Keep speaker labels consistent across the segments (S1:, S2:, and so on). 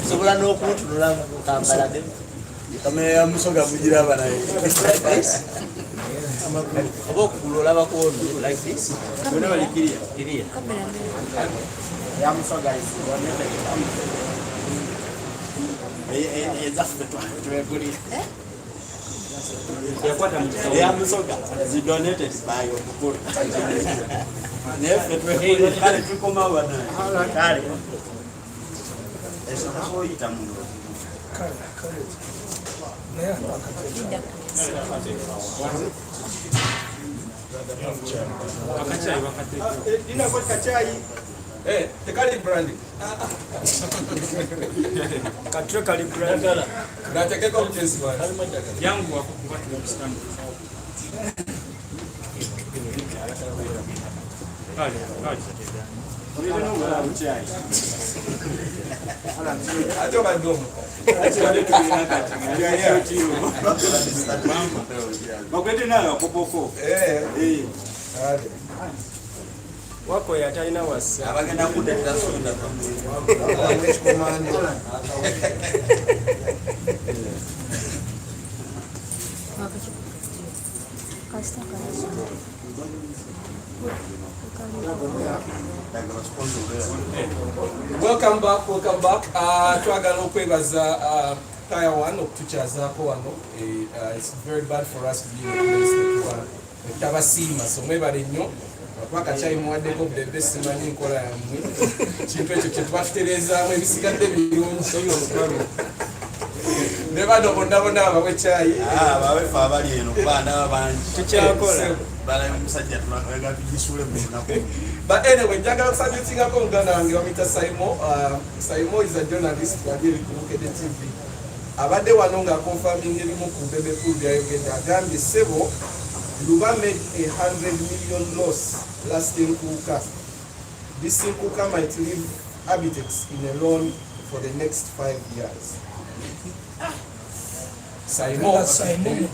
S1: Sobola n'okuntunula mukambala de
S2: kamera musoga mugira bana
S1: oba okulola bakono like this bonna balikiriya ya musoga ezaffe twegulira ya musoga zi donated by okukulu neffe twegulira kale tukoma bana kale eso nasoyita muno kale
S3: tekali brandi katwe kali brandi natekeka mchezi bwana yangu wako kwa mstari acho badomo makwete nayo popoko wako ya China wasi abagenda kudeta sonda welcome back twagala okwebaza Tire One okutukyazako wano it's very bad for us to be in a place tabasiima so mwebale nnyo wakachai muwaddeko Bebe simanyi nkola yammwe kintu ekyo kyetubatutereezaamu ebisigadde birungi ne bano bonna bawe chai
S2: bawefe abali eno kubaana bangi
S3: tukyakola
S2: musajja tulaga tugisuule munaku
S3: but anyway njagala kusabitsingako muganda wange bamuyita Saimo is a journalist wagiri ku Bukede TV abadde wano nga confirming ebimu ku Bebe Cool byayogedde agambye sebo Luba made a 100 million loss last Nkuka. This Nkuka might leave Habitex in a loan for the next 5 years. Saimo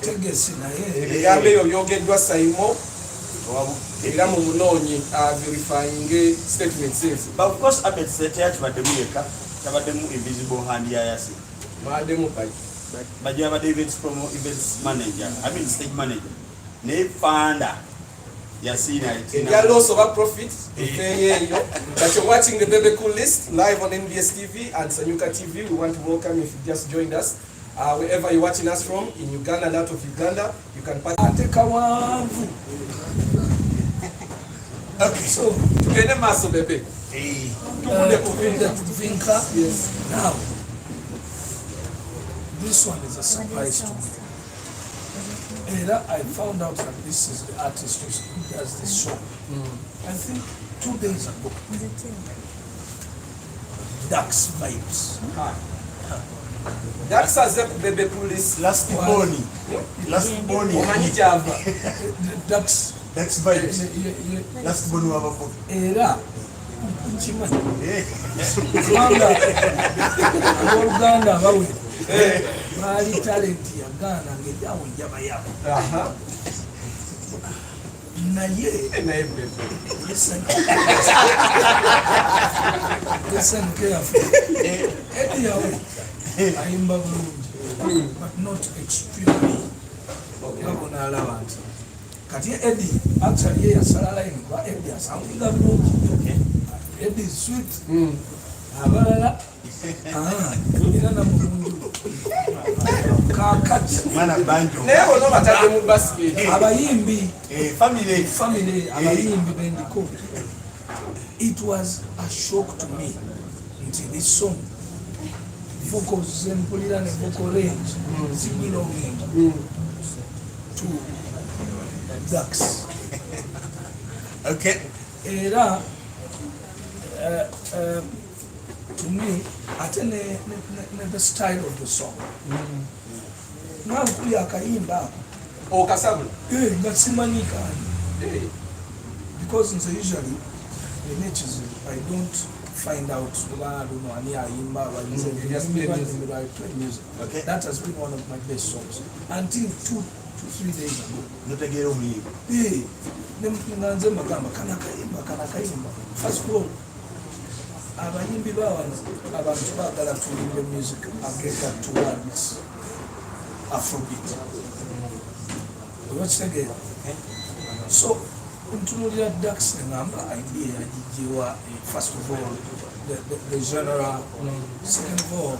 S4: Tegesi na ye.
S3: Ebigambo ebyo byogeddwa Saimo era mu bunoonyi verifying statement says.
S2: But of course Habitex teyakibaddemu yekka tabaddemu invisible hand yayasi.
S3: Maaddemu
S2: bajja badde events manager, I mean stage manager. Ne founder Yasina
S3: India loss of our profit but you're watching the Bebe Cool list live on NBS TV and Sanyuka TV. We want to welcome you if you just joined us wherever you're watching us from, in Uganda and out of Uganda. You can okay, so together maso Bebe
S4: yes. Now this one is a surprise to me. I found out that this is the artist who does this song. I think 2 days ago. Dax Vibes.
S3: Dax has a Bebe Cool
S2: last Bonnie.
S4: Dax
S2: Vibes. Last Bonnie wabako.
S4: Era nchima. Uganda bawe. Bali talent ya Ghana ngejawo njaba yabo. Naye listen carefully. Ayimba bulungi but not extremely. Ngabona alaba nti kati Eddie actually yasala line kwa Eddie asoundinga bulungi. Eddie is sweet. Abalala ina na mulungi kakati
S2: mwana banjo
S3: nebo no batadde mu basket
S4: abayimbi
S2: family
S4: abayimbi bendiko. It was a shock to me until this song vocals mpulira ne vocal range belonging to Dax.
S2: Okay.
S4: Era to me, attend the style of the song. Now we are kaimba.
S3: O kasabu.
S4: That's manika. Because usually the natures I don't find out I don't know any ayimba or play music.
S2: Okay.
S4: That has been one of my best songs until 3 days ago.
S2: Notegera omuyimba.
S4: Nanze magamba kana kayimba. First of all, abayimbi b'abantu abantu baagala tulimbe music agenda towards Afrobeat. Obakitegera? So ntunulira Dax ngamba idea yagijiwa first of all the genre, second of all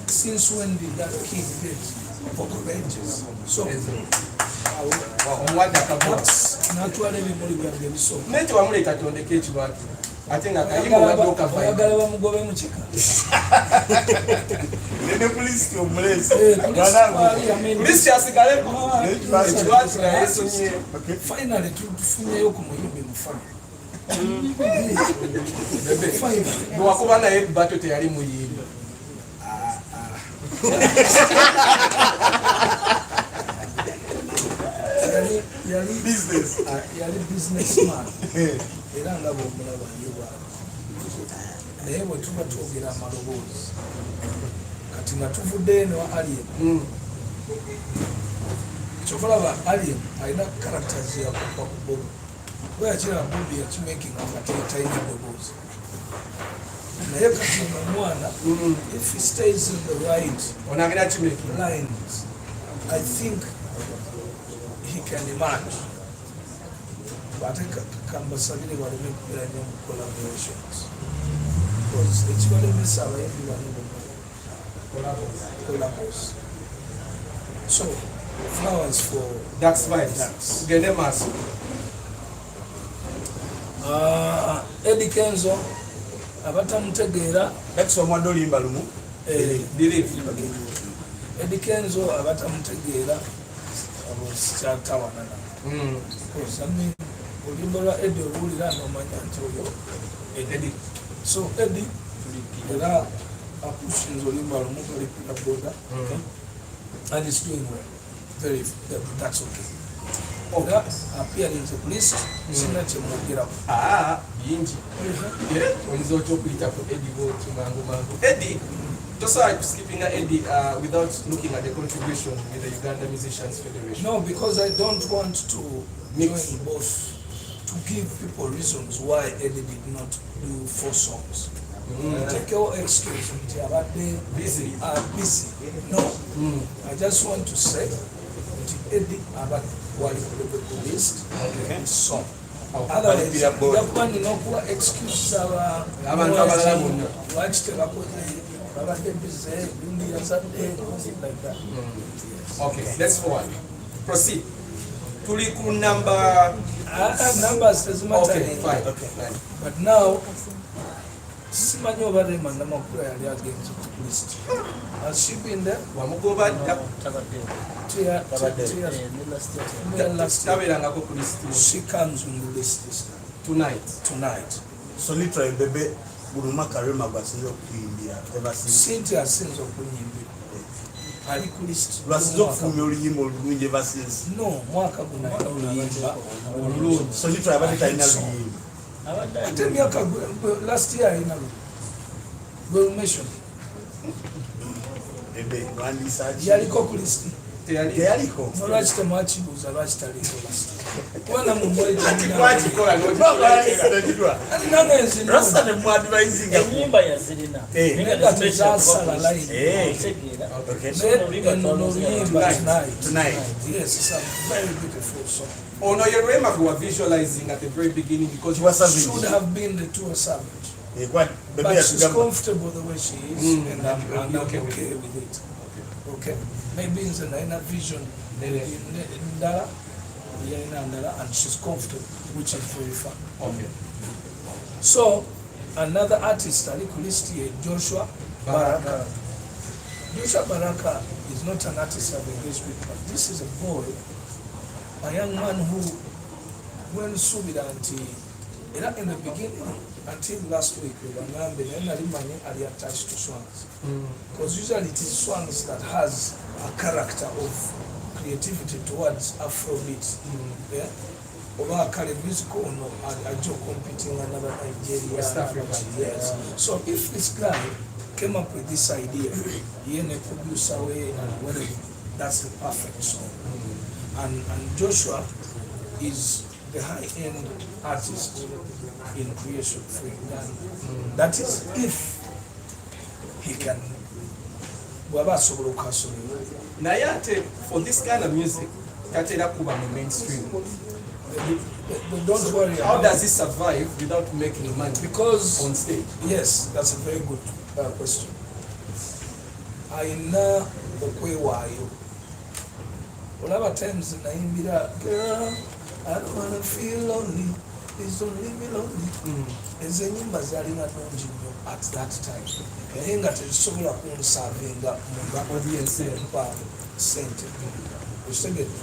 S4: since when did that kid get vocal ranges? So natwala ebimuli byange bisoka
S3: naye tewamuleka tondeko ekibatu ate nga kayimba wadde okava
S4: oyagala bamugobe mu kika
S2: Ne police omulezi.
S3: polisi asigaleko ekibatu nga yesonye
S4: finally tufunyeyo ku muyimbi mufana
S3: bwewakuba naye bato teyali muyimbi
S4: yali businessman era nga bwomulaba yewa naye bwe tuba twogera amaloboozi kati nga tuvudde eno wa alien kyokulaba alien alina characters yakuba ku bobi bwe yakira bobi yakimakinga nga talina ddoboozi naye kati omwana if he stays in the right
S3: onagenda kimeki
S4: lines I think he can emerge. But I can basically what we collaborations. Because it's going to be collaborations. So flowers for
S3: Dax vibes. Gende maso.
S4: Eddie Kenzo abatamutegeera
S2: Dax omwadde olimba lumu.
S4: Eddie Kenzo abatamutegeera kyatawanana oluyimba lwa Eddie oluwulira nomanya nti oyo Eddie. So Eddie era apushinze oluyimba lumu galipira boda and it's doing well. Very that's okay. Era appearing to list sina kyemwogeraku
S3: bingi oyinza otya okuyitaku Eddie bwoti mangu Eddie just skipping Eddie without looking at the contribution with the Uganda Musicians Federation.
S4: No, because I don't want to join both to give people reasons why Eddie did not do 4 songs. Take your excuse about being busy. No, I just want to say Eddie about why the list and song. Otherwise, you know, excuse
S3: abantu abalala bonna
S4: watch the like that.
S3: Okay, let's forward. Proceed. Tuli ku number.
S4: Numbers doesn't matter.
S3: Okay, fine. Okay, fine.
S4: But now, simanyi obadde mandamakulu yali agenze ku list. Has she been there?
S3: Wamugoba dda. Tabeerangako ku list.
S4: She comes on the list this time. Tonight.
S2: So literally Bebe buluma karema basinze okuyimbira ever since.
S4: Cynthia asinze okunyimbira. Ali ku list.
S2: Lwasize okufumya oluyimba olulungi ever since.
S4: No, mwaka guno alina oluyimba olulungi.
S2: So literally abadde talina luyimba.
S4: Ate emyaka last year alina mention.
S2: Bebe wandisaaki.
S4: Yaliko ku list.
S2: Teyaliko.
S4: Nolwaki temwakibuuza lwaki taliko last. Kubanga mu mwezi
S2: Rasta ne mwadvisinga
S5: enyimba yazirina
S4: nga tezasala line.
S2: Okay.
S4: Tonight. Yes, it's a very beautiful song.
S3: Oh no, you're remember visualizing at the very beginning because
S2: She was
S4: Should have been the Tour Savage.
S2: What
S4: But
S2: Bebe
S4: she's
S2: yatugamba.
S4: comfortable the way she is, and I'm okay with it. Okay. Maybe it's a Naina vision, Ndala, and she's comfortable, which is very fun.
S3: Okay.
S4: So, another artist, Alikulisti, Joshua Baraka. Joshua Baraka is not an artist I've engaged with, but this is a boy, a young man who, when Subida in the beginning, until last week, we were attached to swans. Because usually it is swans that has a character of creativity towards Afrobeat. Yeah? Over a musical no, a joke competing another Nigeria.
S3: West Africa.
S4: Yes. So if this guy came up with this idea, he and a producer way and whatever, that's the perfect song. And Joshua is the high-end artist in creation for Uganda. That is if he can.
S3: Naye ate for this kind of music, tatera kuba mu mainstream.
S4: Don't worry.
S3: How does he survive without making money?
S4: Because
S3: on stage.
S4: Yes, that's a very good question. Aina okwewayo. Olaba times naimbira, girl, I don't wanna feel lonely. Please don't leave me lonely. Ezo nyimba zalina nungi nnyo at that time. Naye nga tezisobola kunsavinga mu audience empa sente. Okitegedde?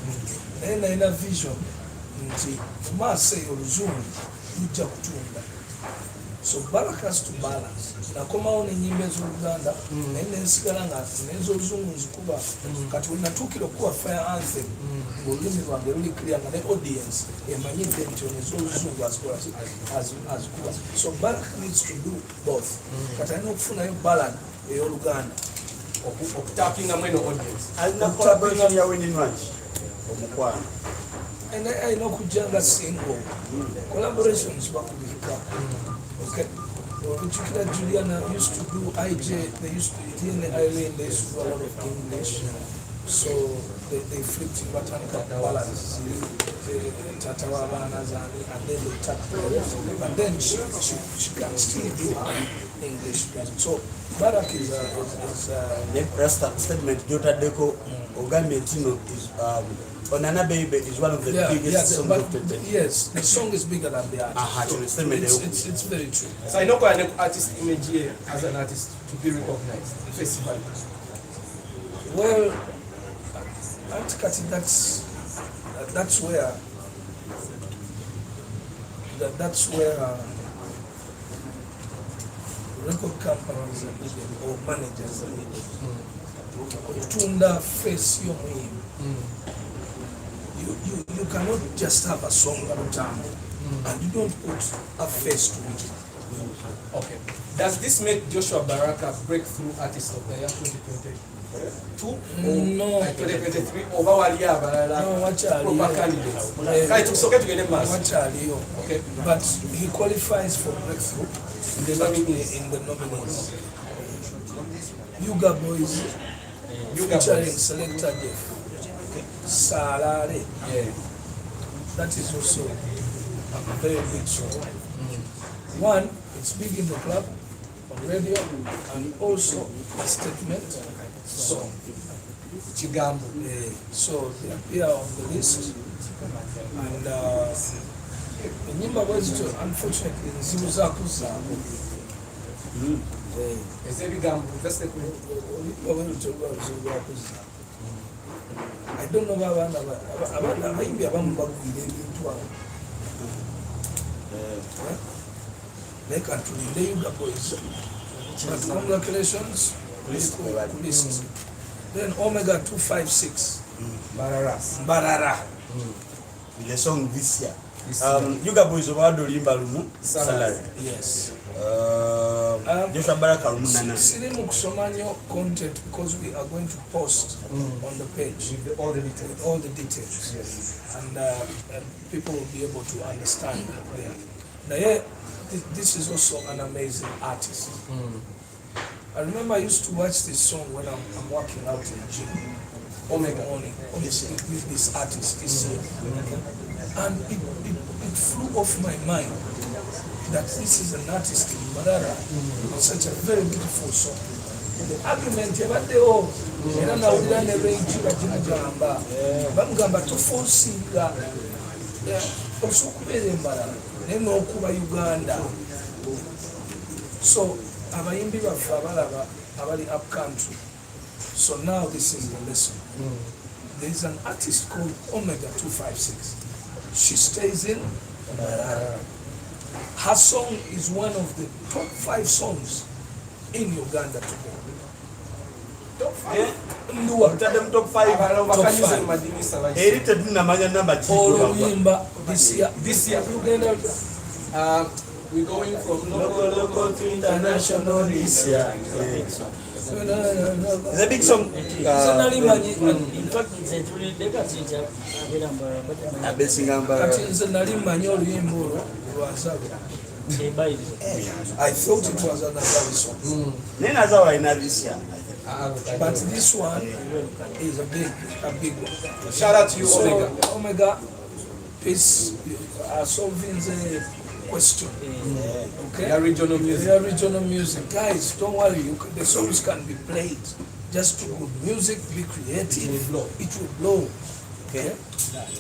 S4: Naye nalina vision nti mu maaso eyo oluzungu lujja kutunda. So Barak has to balance. Nakomawo n'ennyimba ez'Oluganda naye nensigala nga n'ez'oluzungu nzikuba kati we natuukira okuba fire anthem ng'olulimi lwange luli clear nga ne audience emanyidde nti ono ez'oluzungu azikuba. So Barak needs to do both. Kati alina okufunayo ballad ey'Oluganda
S3: okutapingamu eno audience.
S2: alina collaboration ya Winnie Nwangi omukwano.
S4: Alina okujja nga single collaborations bakubika. Okay. Particularly Juliana used to do IJ, they used to, here in the island, they used to do a lot of English. So they flipped in Batanka balance, Tatawabanas, and then they tap but then she can still do English music. So Barak is
S2: Rasta statement, Jota Deko, Ogame Tino is Onana Bebe is one of the biggest songs of the day.
S4: Yes, the song is bigger than the artist. It's very true.
S3: So I know quite an artist image here as an artist to be recognized. Festival.
S4: Well, that's where record companies are needed or managers are needed. Tunda face your You cannot just have a song at a time and you don't put a face to it.
S3: Okay. Does this make Joshua Barak a breakthrough artist of the year 2022?
S4: No.
S3: 2023 over Walia proper candidates. Okay.
S4: But he qualifies for breakthrough in the nominees. Yuga Boys featuring Selector Jeff. Salare.
S3: Yeah.
S4: That is also a very big song. One, it's big in the club, on radio, and also a statement song.
S3: Chigambo.
S4: So they appear on the list. And Nyimba Boys, unfortunately, Zimuzakuza.
S3: That's the point.
S4: I don't know about maybe abamu bagwira ebintu awo. They can't really Yuga Boys. But congratulations, list. Then Omega 256. Barara.
S2: The song this year. Yuga Boys of Ado Limba Lumu Salary.
S4: Yes.
S2: Joshua Barak Arumunana.
S4: Sirimu kusomanyo content because we are going to post on the page
S3: with all the details.
S4: Yes. And people will be able to understand there. Now, this is also an amazing artist. I remember I used to watch this song when I'm working out in the gym. Omega morning. With this artist this year. And it flew off my mind that this is an artist in Marara. It's such a very beautiful song. The argument about the whole, and now we don't have any Jamba. Bangamba to force also Kubere Marara. Then no Kuba Uganda. So Abayimbi Bafabalaba, Abali up country. So now this is the lesson. There is an artist called Omega 256. She stays in Marara. Her song is one of the top 5 songs in Uganda today. Top 5?
S2: Top 5.
S4: This year.
S3: We're going from local to international this year.
S2: It's a big song.
S1: In fact, it's a truly legacy.
S4: I thought it was another song. But this one is a big one.
S3: Shout out to you, Omega.
S4: Omega, please solving the question. Okay.
S3: Your regional music.
S4: Your regional music, guys. Don't worry. The songs can be played. Just do good music. Be creative. It will blow. Okay.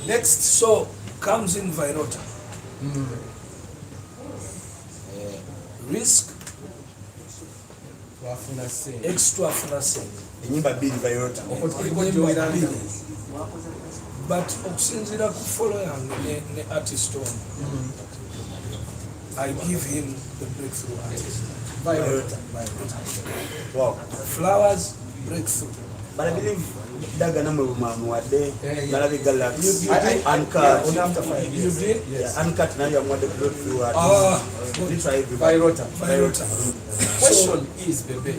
S3: Next,
S4: So comes in Vairota. Risk extra finessing. But okusinzira ku follow yange ne artist on, I give him the breakthrough artist.
S2: Wow.
S4: Flowers, breakthrough.
S2: But I believe Daga number one day, Malawi Galaxy,
S3: I
S2: uncut.
S4: You did?
S2: Yes. Uncut now you want the breakthrough
S4: Good.
S2: try
S3: Vairota.
S4: So,
S3: Question is, Bebe,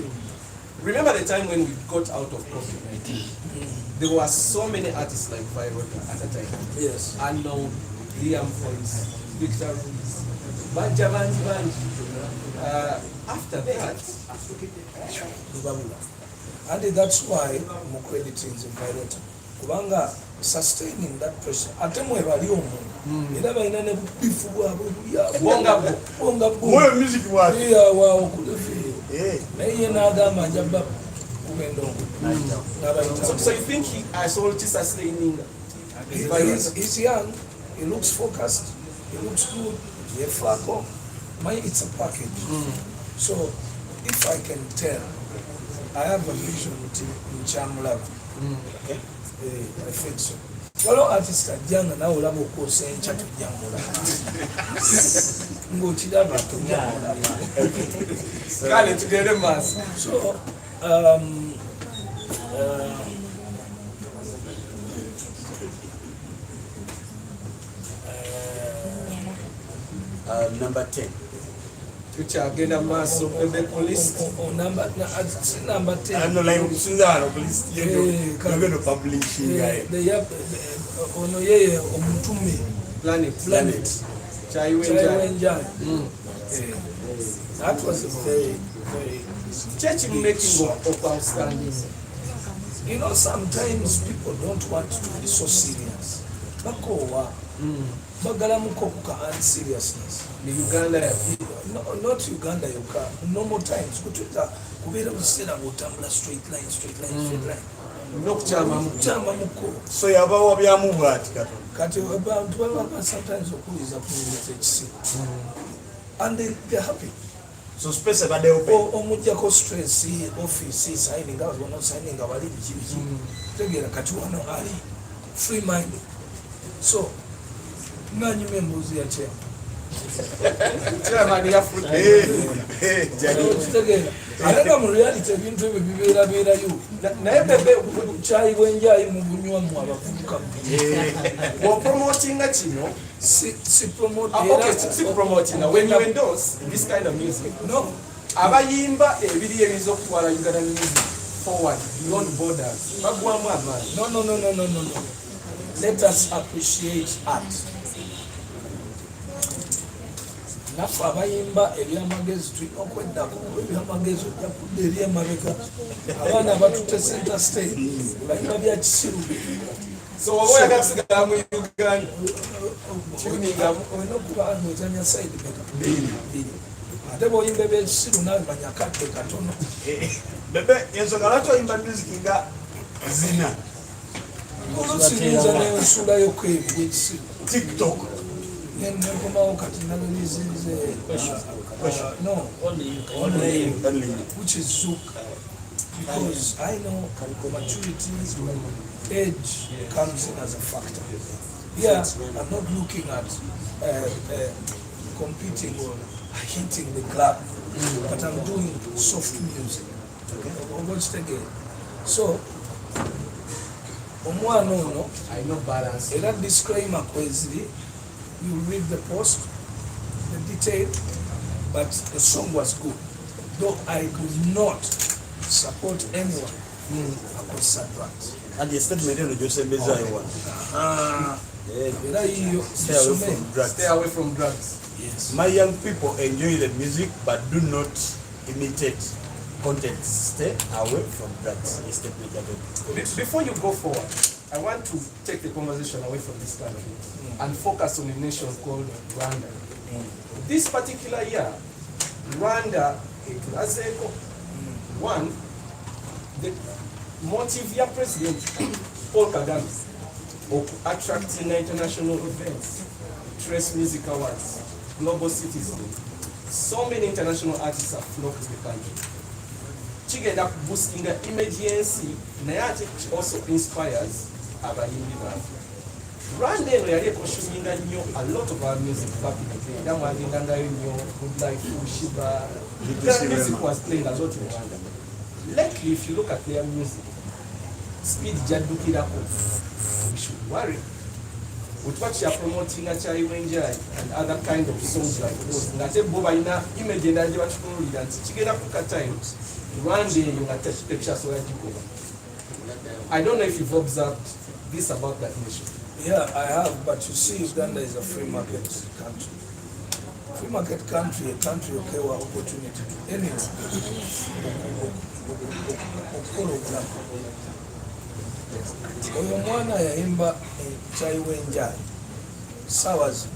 S3: remember the time when we got out of COVID-19? There were so many artists like Vairota at the time.
S4: yes.
S3: Unknown, Liam Voice, Victor Ruiz, Banja Banji. After that,
S4: And that's why I'm crediting the Vairota. Kubanga sustaining that pressure. Ate mwe bali omuntu. Era balina ne bubifu bwabwe bonga
S2: More music was.
S4: waawo kulefe. Naye n'agamba njaba kugenda okwo.
S3: so you think he is already sustaining Vairota?
S4: He's young, he looks focused, he looks good, he flako. It's a package. So if I can tell, I have a vision in Chamla. I think so. Walo artist ajanga na olaba okusencha tujamula. Ngochiraba tujamula.
S3: Kale tugere mass.
S4: So
S2: Number 10.
S3: Tuchagenda maso Bebe Cool list.
S4: number 10.
S2: I'm not like Sundar, please. You're going to publish guy.
S4: Ono yeye omutume
S3: Planet. Chai
S4: Wenjai. That was a very
S3: Church making of outstanding.
S4: You know, sometimes people don't want to be so serious. Bakowa. Bagala mukokuka unseriousness.
S3: Uganda.
S4: No, not Uganda, normal times. Kututa kubera busera butambula straight line. Chama muko.
S2: So yabawo byamuwa
S4: Kati abantu baba sometimes okuliza kunyeza ekisi. And they're happy.
S2: So space abade open.
S4: Omujjako stress office signing out one signing abali biki. Tegera kati wano ali free minded. So nanyi membuzi ya chair.
S3: Chairman ya food.
S4: Alenga mu reality ebintu ebyo bibeera yo.
S3: Naye Bebe
S4: Chai wenjayi mu bunywa mu abavubuka.
S3: We're promoting kino.
S4: Si promote.
S3: Okay, si promoting. When you endorse this kind of music,
S4: No.
S3: abayimba ebiri ebizo okutwala Uganda music forward beyond borders. Bagwamu amaanyi.
S4: No. Let us appreciate art. Nafa abayimba ebyamagezi tulina okweddako ebyamagezi ojja kudda eri emabega abaana batute center stage bayimba bya kisiru.
S3: So oba oyagala kusigala mu Uganda tuningamu
S4: olina okuba nozanya side bega ate bw'oyimba ebyekisiru nawe manya kadde katono.
S2: Bebe ensonga lwaki oyimba music nga zina
S4: olusinza nensulayoku ebyekisiru
S2: TikTok.
S4: nenkomawo kati nalonizinze no
S2: Only.
S4: which is Zouk, because I know maturity, age comes in as a factor. Yeah, I'm not looking at competing or hitting the club, but I'm doing soft music. Watch the game. So, omwana ono
S3: I know balance.
S4: era disclaimer kweziri, you read the post, the detail, but the song was good. Though I could not support anyone akozesa drugs.
S2: And the statement eno gyosembeza ewa.
S4: Era yiyo
S3: Stay away from drugs.
S4: Yes.
S2: My young people enjoy the music but do not imitate content. Stay away from drugs. The statement
S3: Before you go forward, I want to take the conversation away from this country and focus on a nation called Rwanda. This particular year, Rwanda, one, the motive ya President Paul Kagame of attracting international events, Trace Music Awards, Global Citizen. So many international artists have flocked to the country. Chigenda boosting the emergency, naye also inspires abayimbi baabwe. Rwanda eno yali ekonsuming a lot of our music back in the day. Ndamwagendangayo nnyo, Good Life, Shiba. Their music was playing a lot in Rwanda. Lately, if you look at their music, speed jaddukirako, we should worry. With what you are promoting at Kiwatule and other kind of songs like those. Ngate bo balina image endaje batukulira nti kigenda kukatayo. Rwanda you ngate picture so yagikoba. I don't know if you've observed this about that nation.
S4: Yeah, I have, but you see, Uganda is a free market country. Free market country, a country okay, with opportunity to anyone. Oyo mwana yayimba Kiwatule sawa zino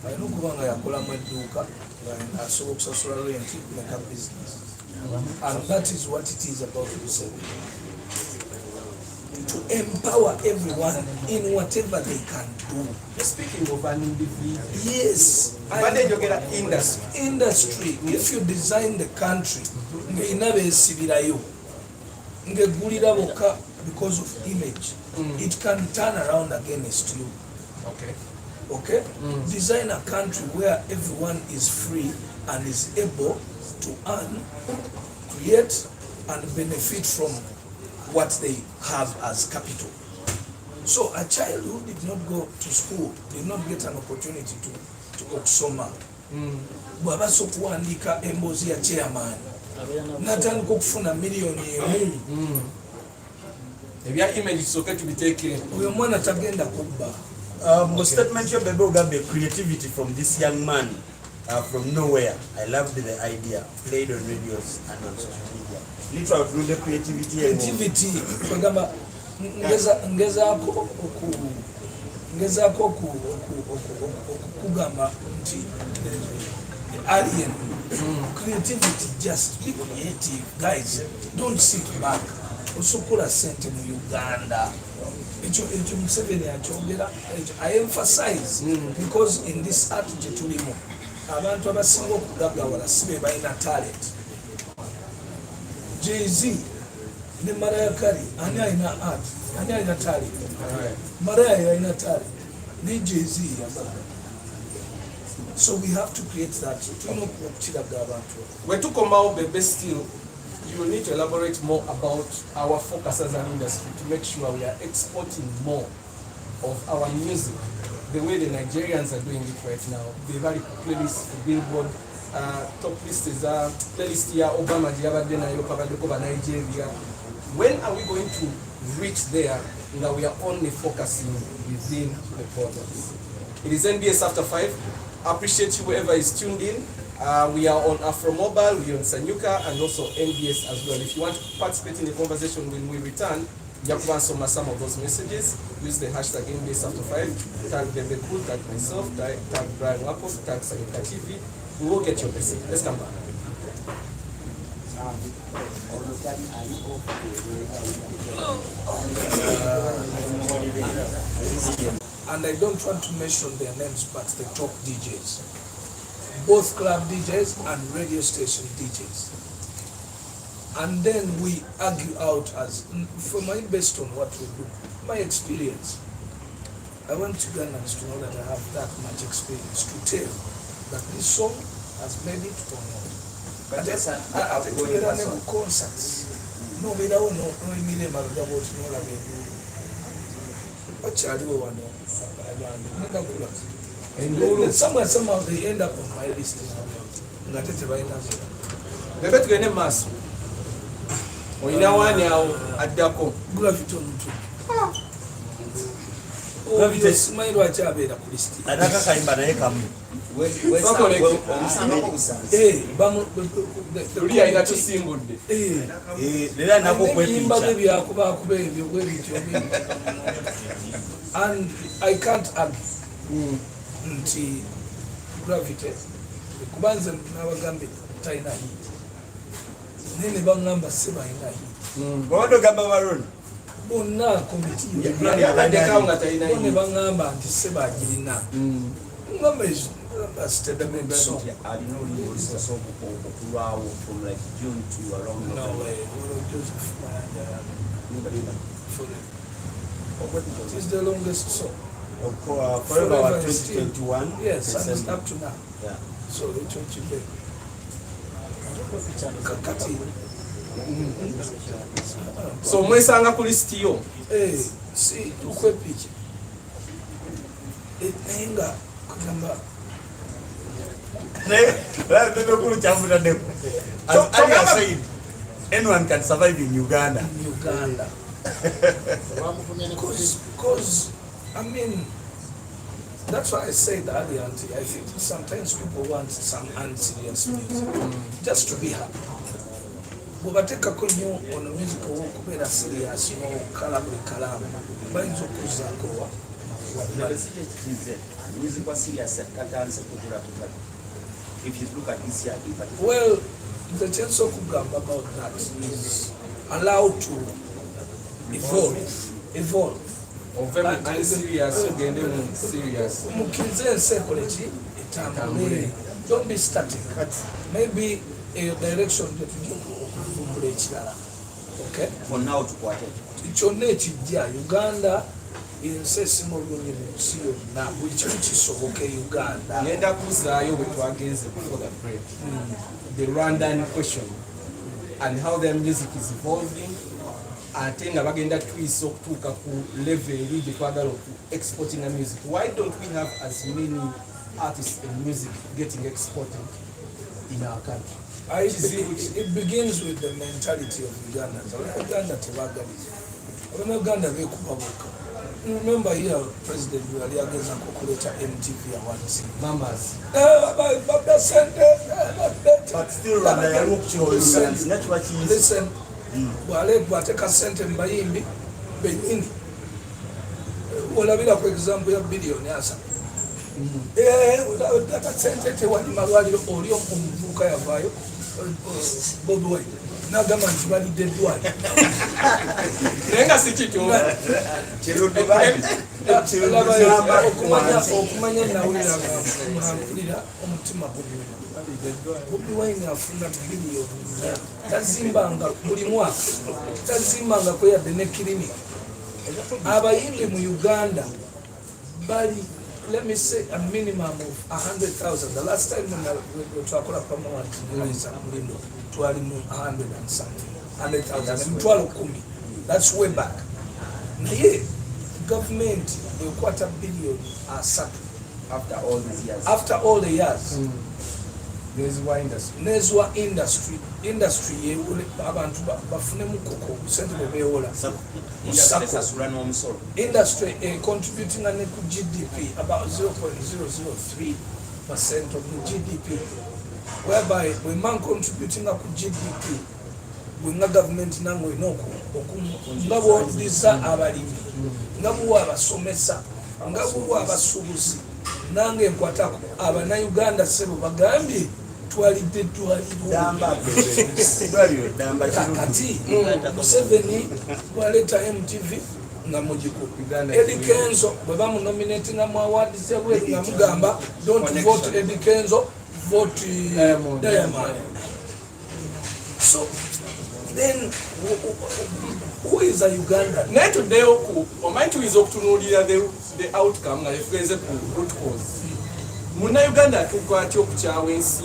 S4: alina okuba nga yakolamu edduuka asobola okusasula rent make a business, and that is what it is about to say. To empower everyone in whatever they can do.
S3: Speaking of an individual,
S4: Yes, industry. If you design the country, because of image, it can turn around against you. Okay? Design a country where everyone is free and is able to earn, create, and benefit from what they have as capital. So a child who did not go to school did not get an opportunity to okusoma. Bwaba sokuwandika emboozi ya chairman natandika okufuna miliyoni emu.
S3: Ebya image is okay to be taken.
S4: Oyo mwana tagenda kubba.
S2: Statement yo Bebe Cool, creativity from this young man from nowhere. I loved the idea. Played on radios and on social media. Literally through the creativity.
S4: Kwagamba ngezaako okugamba nti alien creativity, just be creative guys, don't sit back. Osokola sente mu Uganda. Ekyo Museveni akyogera. I emphasize because in this art gye tulimu abantu abasinga okugaggawala sibe balina talent. Jay-Z ne Mariah Carey ani alina art, ani alina talent. Mariah alina talent ne Jay-Z yagala. So we have to create that. Tulina okukiraga abantu.
S3: Wetukomawo Bebe, still you need to elaborate more about our focus as an industry to make sure we are exporting more of our music the way the Nigerians are doing it right now. The very playlist, Billboard, top list is playlist here, Obama, Nigeria. When are we going to reach there that we are only focusing within the borders? It is NBS After 5. I appreciate you whoever is tuned in. We are on Afro Mobile, we are on Sanyuka, and also NBS as well. If you want to participate in the conversation when we return, you have to answer some of those messages. Use the hashtag NBS After 5, tag Bebe Cool, tag myself, tag Brian Wakoff, tag Sanyuka TV. We will get your message. Let's come back.
S4: And I don't want to mention their names, but the top DJs. Both club DJs and radio station DJs. And then we argue out as, for my, based on what we do, my experience. I want Ugandans to know that I have that much experience to tell that this song has made it or not. But yes, I have to concerts. No, we don't know, no, immediately, but we don't know. What shall you want to and somehow they end up on my list.
S3: Bebe tugende maaso. oyina wani awo addako
S4: Gravity omuntu. Gravity simanyi lwaki abeera ku listi.
S2: Ataka kayimba naye kamu.
S3: Tuli alina tusimbudde.
S2: Leero nako
S4: kwepinca. Byakuba ebyo bwe bityo. And I can't argue nti Gravity kubanze n'abagambe talina hit. Nene bangamba sebalina hit.
S2: Bw'odo gamba baroni.
S4: Bonna komiti ne bangamba nti sebagirina. Ngamba a statement song.
S1: alina oluyinza okulwawo from like June to around
S4: No way. It is the longest song.
S2: Forever 2021.
S4: Yes, and up to now.
S2: Yeah.
S4: So it's what you do. Kakati.
S3: So mwesanga ku listi yo.
S4: Si ukwepicha. Enga kugamba.
S2: Anyone can survive in Uganda.
S4: Because I mean, that's why I said earlier, Auntie, I think sometimes people want some unserious music just to be happy. But take a conyo on a musical walk, better serious, you know, kalam, banjo kuzako.
S1: music was serious if you look at this year.
S4: Well, the chance of Kugamba about that is allowed to evolve.
S3: Serious.
S4: Mukinze psychology, don't be static. Maybe a direction that you okay?
S1: For now to quarter.
S4: Uganda insesimo siyo na buchisoboke Uganda.
S3: Nenda kuzayo against before the break. The Rwandan question and how their music is evolving. Ate nga bagenda twiso okutuuka ku level eri twagala exporting a music. Why don't we have as many artists and music getting exported in our country?
S4: It begins with the mentality of Ugandans. Uganda Uganda remember here President Buhari ageza kukuleta MTV awards.
S3: Mamas.
S2: But still
S4: listen. Wale bateka sente mbayimbi benyini. Olabira kwa example ya billion yasa. Data sente te wali malwaliro oli omuvuka yavayo Bobi Wine. Nagamba nti balidde eddwaliro.
S3: Nenga si kitu.
S4: Okumanya nawulira mpulira omutima Bobi Wine afuna billion. Tazimbanga buli mwaka. Tazimbanga ko yadde ne clinic. Abayimbi mu Uganda bali, let me say, a minimum of 100,000. The last time when we talked about Pamawan, twali 100 and something, 100,000. That's way back. Naye government will $250 million
S3: After all these years.
S4: After all the years.
S3: Nezwa industry.
S4: Industry ye abantu bafune mukoko sente bebewola. Industry contributing to GDP about 0.003% of the GDP. Whereby when man contributing to GDP, when the government nango inoko ngabo disa abalimi ngabo abasomesa ngabo abasubuzi nange nkwatako abana Uganda sebo bagambye twalidde kati Museveni waleta MTV nga mujiko Eddie Kenzo bwe bamunominating mu award sebwe nga mugamba don't vote Eddie Kenzo, vote Diamond. So then who is a Uganda?
S3: Naye tuddeyo ku omanyi tuyinza okutunuulira the outcome nga yefugenze ku root cause. Munnayuganda atuuka atya okukyawa ensi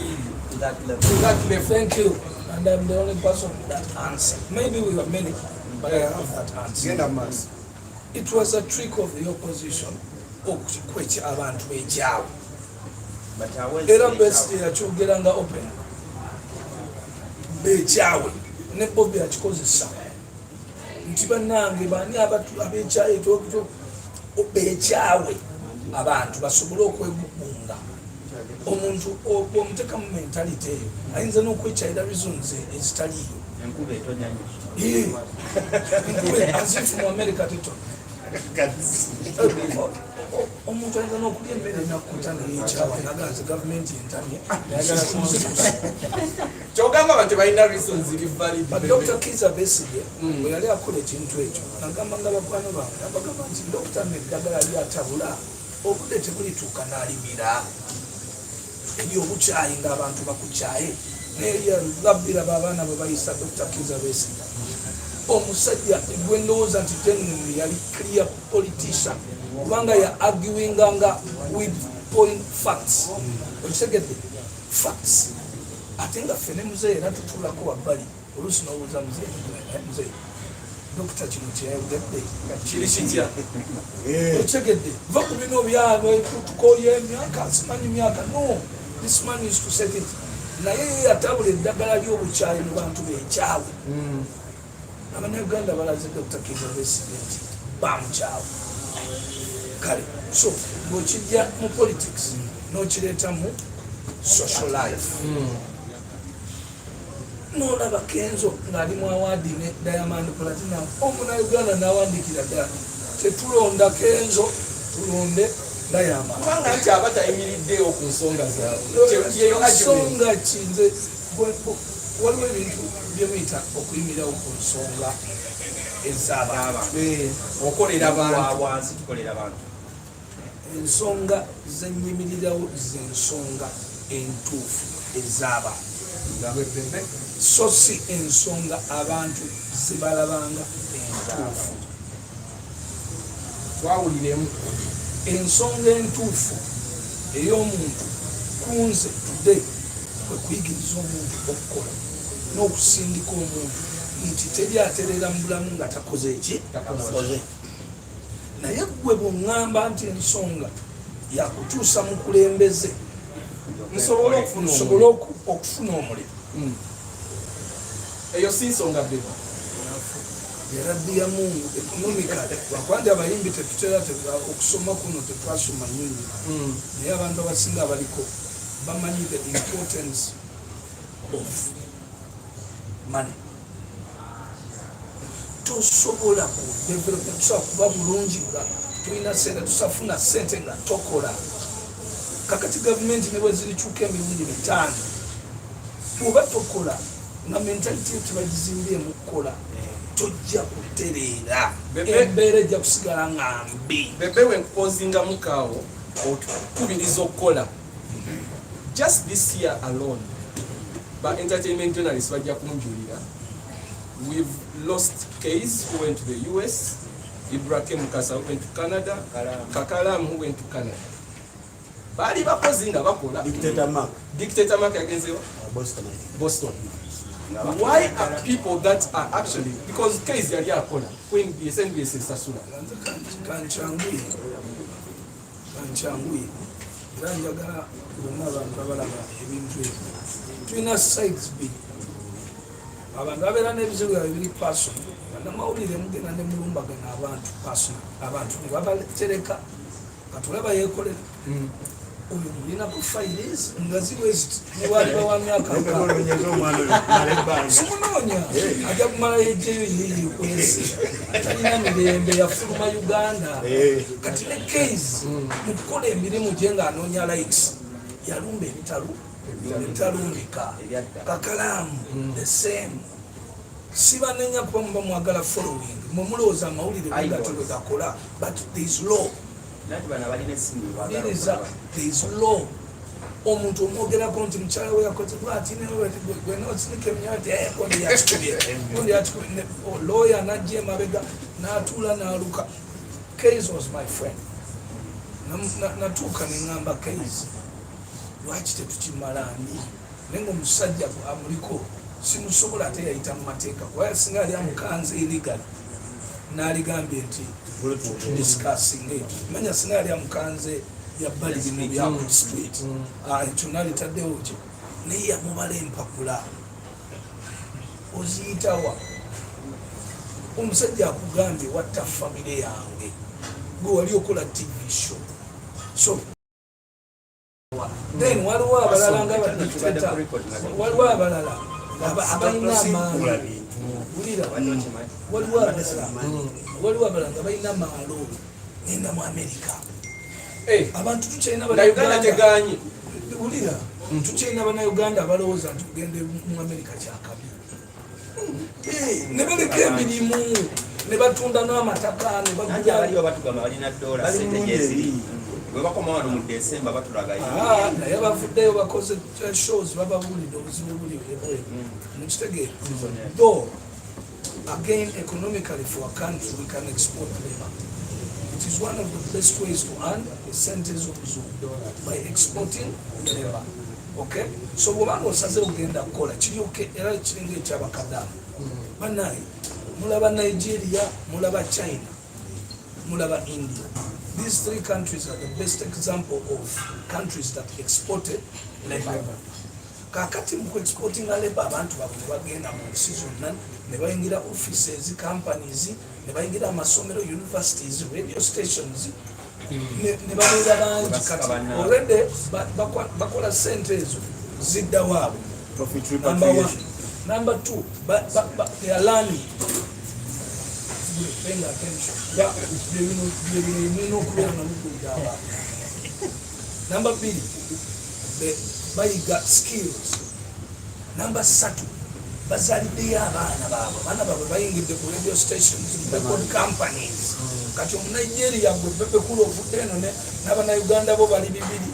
S3: to that level.
S4: Thank you. And I'm the only person with that answer. Maybe we have many, but I have that answer. It was a trick of the opposition. Okukwecha abantu ejawo. Era best yachogeranga open. Bejawe. ne Bobby akikozesa nti bannange bani abekyaye bekyawe abantu basobole okwegugunga omuntu omuteka mu mentality eyo ayinza n'okwekyayira bizunze ezitaliyo
S1: enkuba etonya nnyo
S4: azifu mu America tetona omuntu ayinza n'okulya emmere nakkuta neyekyawe naganze gavumenti entamye
S3: kyogamba abantu balina reasons valid.
S4: Dr. Kiza Besigye bwe yali akola ekintu ekyo nagamba nga bakwano bange nabagamba nti dokita neddagala lyatabula obudde tebulituuka n'alimira eri obukyayi ng'abantu bakukyaye neyalabbira baabaana bwe bayisa Dr. Kiza Besigye omusajja gwe ndowooza nti genuinely yali clear politician kubanga ya arguinganga with point facts okitegedde facts ate nga ffene muzeeyi era tutuulako wabbali oluusi n'obuuza muzeeyi dokita kino kyeyayogedde
S3: kiri kitya
S4: okitegedde va ku bino byabwe tukoye emyaka simanyi myaka no this man is to set it naye yatabula eddagala ly'obukyayi mu bantu bekyawe abannayuganda balaze Dr. Kiza Besigye nti bamukyawe kale so bw'okijja mu politics n'okireeta mu social life n'olaba Kenzo ng'ali mu awaadi ne Diamond Platinum omunnayuganda n'awandikira ddala tetulonda Kenzo tulonde Diamond
S3: kubanga nti aba tayimiriddeyo ku nsonga zaabwe
S4: ensonga kinze waliwo ebintu byemuyita okuyimirirawo ku nsonga ez'abantu
S3: okolera abantu
S1: wansi tukolera abantu
S4: ensonga zenyimirirawo zensonga entuufu ez'abantu so si ensonga abantu zibalabanga entuufu
S3: twawuliremu
S4: ensonga entuufu ey'omuntu kunze today kwe kuyigiriza omuntu okukola n'okusindika omuntu nti teryaterera mu bulamu nga takoze eki takoze naye gwe bw'oŋŋamba nti ensonga yakutuusa mu kulembeze nsobole okufuna omulimu
S3: eyo si nsonga beba
S4: erabbi ya Mungu economically lwakwandi abayimbi tetutera okusoma kuno tetwasoma nyingi naye abantu abasinga abaliko bamanyi the importance of money tosobola ku development tusobola kuba bulungi nga tulina sente tusafuna sente nga tokola kakati gavumenti ne bwe zirikyuka emirundi 5 bw'oba tokola nga mentality yo tebagizimbye mu kukola tojja kutereera embeera ejja kusigala nga mbi
S3: bebe wenkupozingamukaawo otukubiriza okukola just this year alone ba entertainment journalists bajja kunjulira we've lost Case who went to the US, Ibrahim Mukasa who went to Canada, Kakalam who went to Canada. Bali bakozinga bakola Dictator Mark against Boston. Why are people that are actually because Case yali akola when the SNBS sasula
S4: kanchangui ranjaga abantu abalaba ebintu twina sides big abantu abera n'ebizibu ebiri personal namawulire mugenda ne mulumbagana abantu personal abantu ne babatereka katulaba yekolera uyu mulina ku files nga ziwezi wali bawa myaka simunonya ajja kumala yejeyo yeye kwesi atalina mirembe yafuluma Uganda kati ne Case mukola emirimu gye nga anoonya likes yalumba ebitalumbika Kakalamu the same sibanenya pomba mwagala following mumulooza amawulire gakola but there is law there is law omuntu omwogerako nti mukyala we yakoze bwati gwenosinike mnyati lawyer najja emabega n'atuula n'aluka. Case was my friend. Natuuka neŋŋamba Case lwaki tetukimalaani naye ng'omusajja amuliko simusobola ate yayita mu mateeka kuba singa ali amukanze illegal n'aligambye nti discussing manya singa ali amukanze yabbali bino bya street ekyo nalitaddewo kyo naye yamubala empapula oziyitawa omusajja akugambye watta famire yange gwe wali okola TV show so then waliwo abalala nga badictator waliwo abalala abalina amaanyi waliwo abalala nga balina maalo genda mu America abantu tukyalina
S3: teganyi
S4: wulira tukyalina bannayuganda abalowooza nti tugende mu America kyakabi ne baleka emirimu ne batunda n'amataka ne naye bavuddeyo bakoze shows bababulidde obuzibu buli mukitegeera though again economically for a country we can export labor. It is one of the best ways to earn a sentence of by exporting labor. Okay? So bw'obanga osaze ogenda kukola kiryoke era kiringa ekyabakadamu banaye mulaba Nigeria, mulaba China, mulaba India. These three countries are the best example of countries that exported labor. Kakati mu exporting labor abantu bagenda mu nsi zonna ne bayingira offices, companies, ne bayingira amasomero, universities, radio stations, ne babeera bangi kati already bakola sente ezo zidda waabwe.
S2: Profit repatriation.
S4: Number two, they are learning. Paying attention. Number B, they got skills. Number three, bazalidde abaana baabwe bayingidde ku radio stations, record companies. Kati Nigeria gwe Bebe Cool ovudde eno n'Abannayuganda bo bali bibiri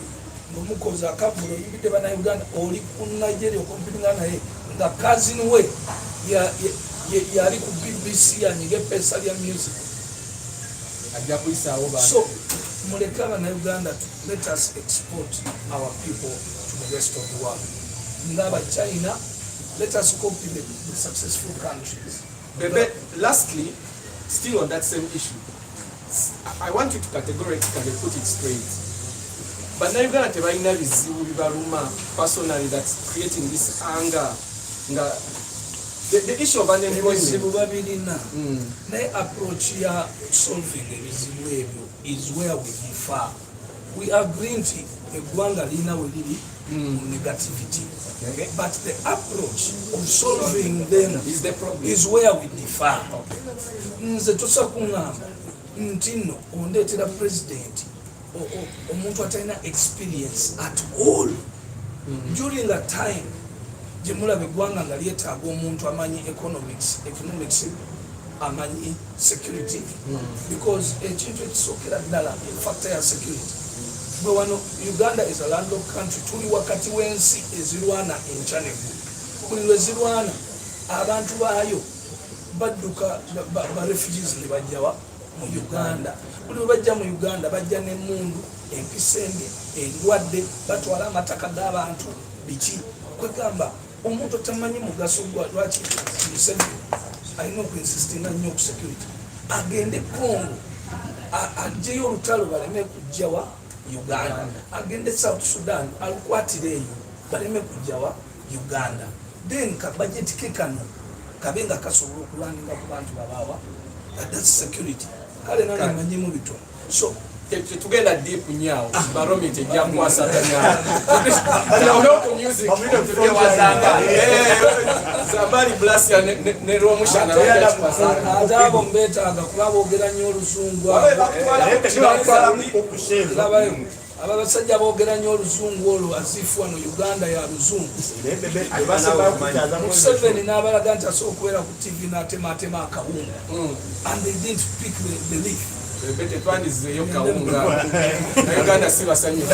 S4: ng'omukozi akavulo bibidde Bannayuganda oli ku Nigeria okumpiringa naye nga cousin we yali ku BBC yanyiga epesa lya music
S3: ajja kuyisaawo bantu.
S4: So muleke Abannayuganda let us export our people to the rest of the world. Ngaba China, let us copy the successful countries.
S3: Bebe, lastly, still on that same issue, I want you to categorically put it straight. But now you're going to tell me personally that's creating this anger. The issue of unemployment.
S4: The approach here solving the issue is where we differ. We agree the Gwanga Lina will be negativity. Okay. But the approach of solving them
S3: is the problem.
S4: Is where we differ. Nze tosakungamba ntino ondetera president omuntu atalina experience at all during that time jemulabe eggwanga nga lyetaaga omuntu amanyi economics amanyi security because ekintu ekisookera ddala factor ya security bwe wano Uganda is a landlocked country tuli wakati w'ensi ezirwana enchanego buli lwezirwana abantu baayo badduka ba refugees ne bajjawa mu Uganda buli lwe bajja mu Uganda bajja n'emmundu empisembi endwadde batwala amataka g'abantu biki kwegamba omuntu tamanyi mugaso lwaki Museveni alina okuinsistinga nnyo ku security agende Congo ajjeyo olutalo baleme kujjawa Uganda agende South Sudan alukwatire eyo baleme kujjawa Uganda then ka budget ke kano kabenga kasobola okulwaninga ku bantu babaawa that's security kale nanga manyimu bito so
S3: tugenda deep nyao barometer ejja kwasa tanya no music video wazanga sabari blast ya ne romushana
S4: adabo mbeta ngakulabo ogera nnyo oluzungu abasajja boogera nnyo oluzungu olwo asifu wano Uganda ya luzungu Museveni n'abalaga nti asobola okubeera ku TV n'atematema akawunga and they didn't pick the leaf.
S3: Bebe twandizeyo kawunga Uganda si basanyufu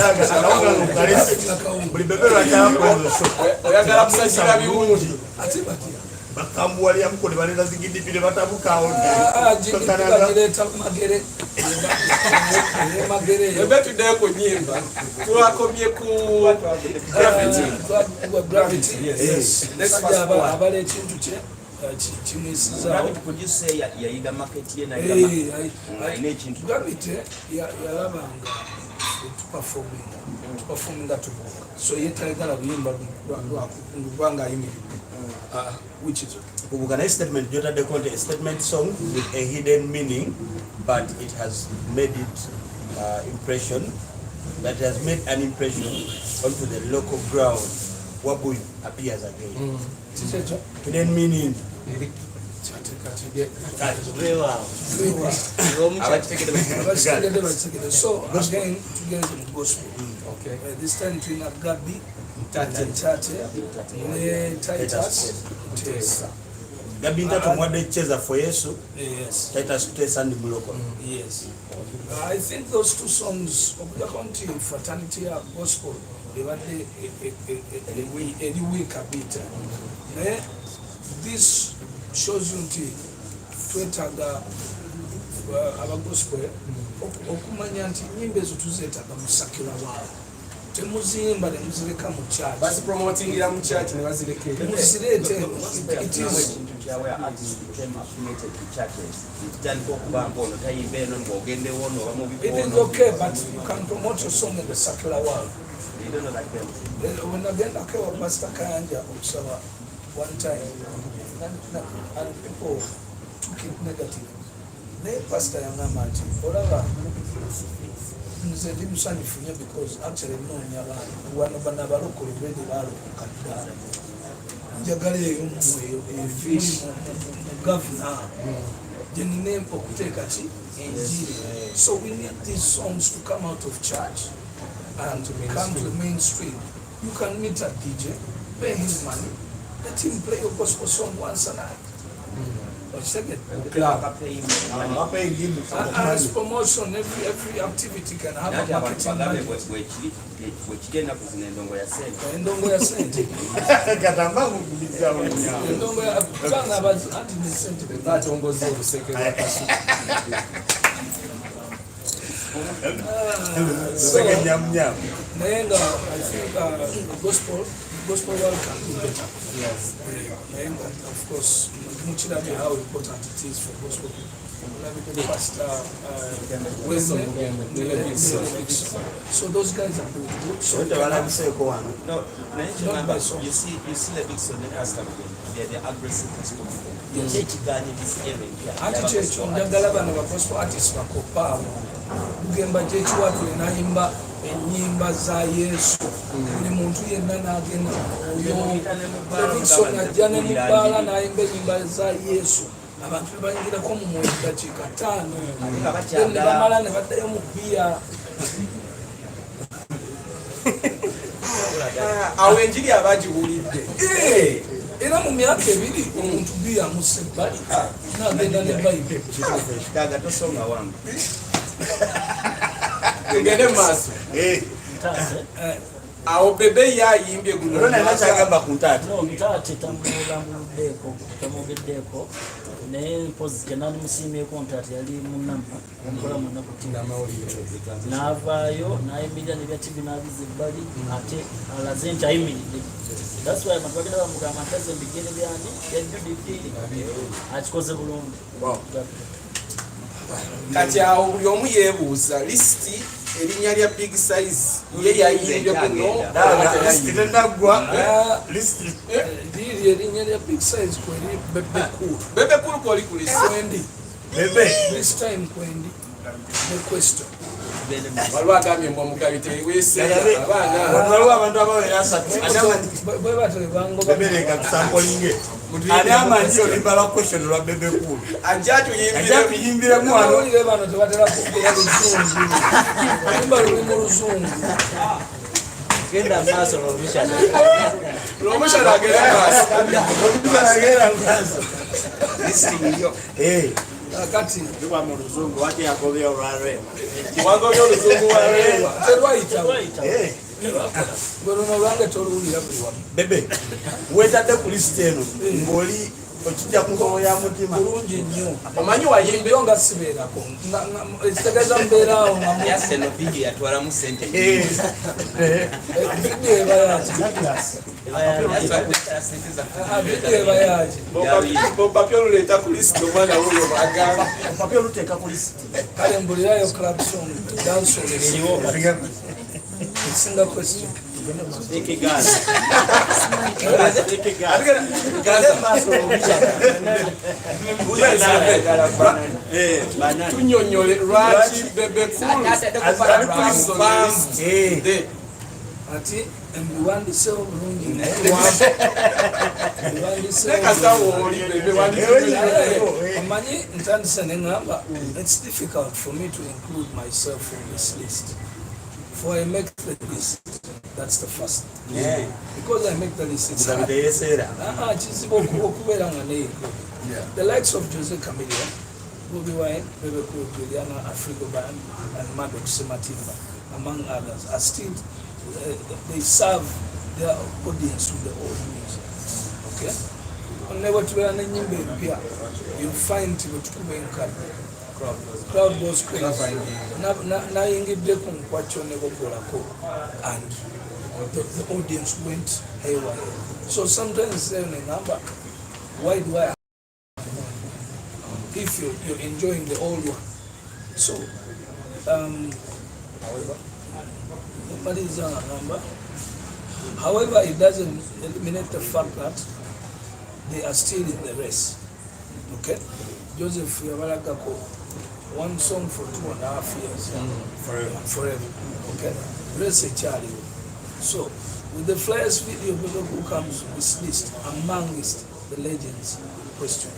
S3: oyagala kusajjira biwungi
S4: ate batya
S2: bakambuwali amukole baleza zigidipire batabukawo
S4: jigidipireta magere
S3: Bebe tuddeyo ku nnyimba twakomye ku
S4: gravity yes abala ekintu kye kimwisizawo
S1: yayiga market ye
S4: gravity yalabanga performing that to book. So you tell that we which is
S2: a statement, Jota de Conte, a statement song with a hidden meaning, but it has made it impression, that has made an impression onto the local ground. Wabu appears again. Hidden meaning.
S4: So again, together with gospel. Okay. This time between Gabi, Titus.
S2: Gabi ndatu mwade cheza for Yesu.
S4: Yes.
S2: Titus Tesa and Muloko.
S4: Yes. I think those two songs of the country, fraternity and gospel, they were a week a bit. This shows you twetaga aba gospel okumanya nti nyimbe zo tuzetaga musakira wao temuzimba nemuzireka mu church
S3: basi promoting ira mu church ne bazireke
S4: muzirete it is
S5: where artists became affiliated to churches.
S4: it is okay, but you can promote your song in the secular world.
S5: You don't know that them.
S4: When again I came with Pastor Kanja one time and people took it negative. They Pastor Yangamati, whatever. Because actually no one of the local already governor the name of Tekati. So we need these songs to come out of church and to come to the mainstream. You can meet a DJ, pay him money, let him play your gospel song once a night. Or second, as promotion, every activity can have a marketing money. Gospel world can do better. Yes. And of course, Muchirabi, how important it is for gospel people. So those guys are doing good. So
S5: no, you see the big son in Aston, they're the aggressive gospel people.
S4: Anti-church, ndagala gospel artists bakopa. Bugemba At Kiwatule naimba enyimba za Yesu. Buli muntu yenna n'agenda oyo Davidson ajja ne mubbala n'ayimba enyimba za Yesu. Abantu bayingirako mu mwezi dakiika 5 ne bamala ne baddayo mu bbiya.
S3: awo enjiri abagiwulidde
S4: Era mu myaka 2 omuntu bbiya amusse ebbali n'agenda ne Bayibuli.
S5: Kaga tosonga wangu.
S3: Tugende maaso. Awo Bebe yayimbye guno.
S2: Nachagamba ku ntaate.
S6: No, ntaate tamugeddeko naye mpozi kenani musiimyeko ntaate yali munampa omukola munaku n'avaayo n'ayimirira ne byativi n'abiza ebbali ate alaze nti ayimiridde. That's why abantu bagenda bamugamba ntaze mbigere byani yajjudidde akikoze bulungi.
S3: Kati awo buli omu yeebuuza lisiti erinnya lya big size ye yayimbye guno.
S4: Diri erinnya lya big size kweri Bebe Cool.
S3: Bebe Cool kwoli ku lisiti.
S4: Kwendi.
S2: Bebe.
S4: This time kwendi. No question.
S3: Waliwo agambye mbu omugabi teweese abaana.
S2: Waliwo abantu abawera 3.
S4: Bwe batole bango
S2: Bebe kasampolinge. Ani amanyi olimbala question lwa Bebe Cool.
S3: Ajja
S2: tuyimbiremu wano.
S4: Olire bano tebatera kugira luzungu. Olimba luli mu luzungu.
S6: Genda maaso n'omushana.
S3: N'omushana agenda maaso.
S5: Listing yo.
S4: Kati
S1: Ndiwa mu luzungu wati yakobye olwalwe.
S3: Wangobye oluzungu walwe.
S4: terwaita. Gono no lwange toluwulira buli wamu.
S2: Bebe, wetadde ku list eno ng'oli Ochijja kukoya mutima.
S4: Bulungi nnyo.
S3: Omanyi wayimbe
S4: nga sibeerako. Ekitegeeza mbeeraawo nga
S5: Yase no video yatwalamu ssente.
S4: Video eba yaaki. Video eba yaaki.
S3: Bopapyo oluleeta ku lisiti omwana wuyo bagamba.
S1: Opapyo oluteeka ku lisiti.
S4: Kale mbulirayo club song dancehall esinga question.
S3: Tunyonyole lwaki Bebe Cool
S4: Ati embiwandiseewo bulungi omanyi ntandise neŋŋamba it's difficult for me to include myself in this list. Before I make the list, that's the first.
S2: Yeah.
S4: Because I make the list, it's hard. The likes of Jose Camilla, Bobby Wine, Bebe Cool, Juliana, Afrigo Band, and Maddox Sematimba, among others, are still, they serve their audience with the old music. Okay? Whenever you find Tibutukuba in crowd goes crazy. Nayingidde ku nkwakyo ne bokolako and the audience went haywire. So sometimes they remember, why do I if you're enjoying the old one? So what is our number? However, it doesn't eliminate the fact that they are still in the race. Okay? Joseph Yabalagako, one song for 2.5 years. Forever. Okay? Race a Charlie. So, with the Flyers video, Bebe Cool comes with this list amongst the legends in question.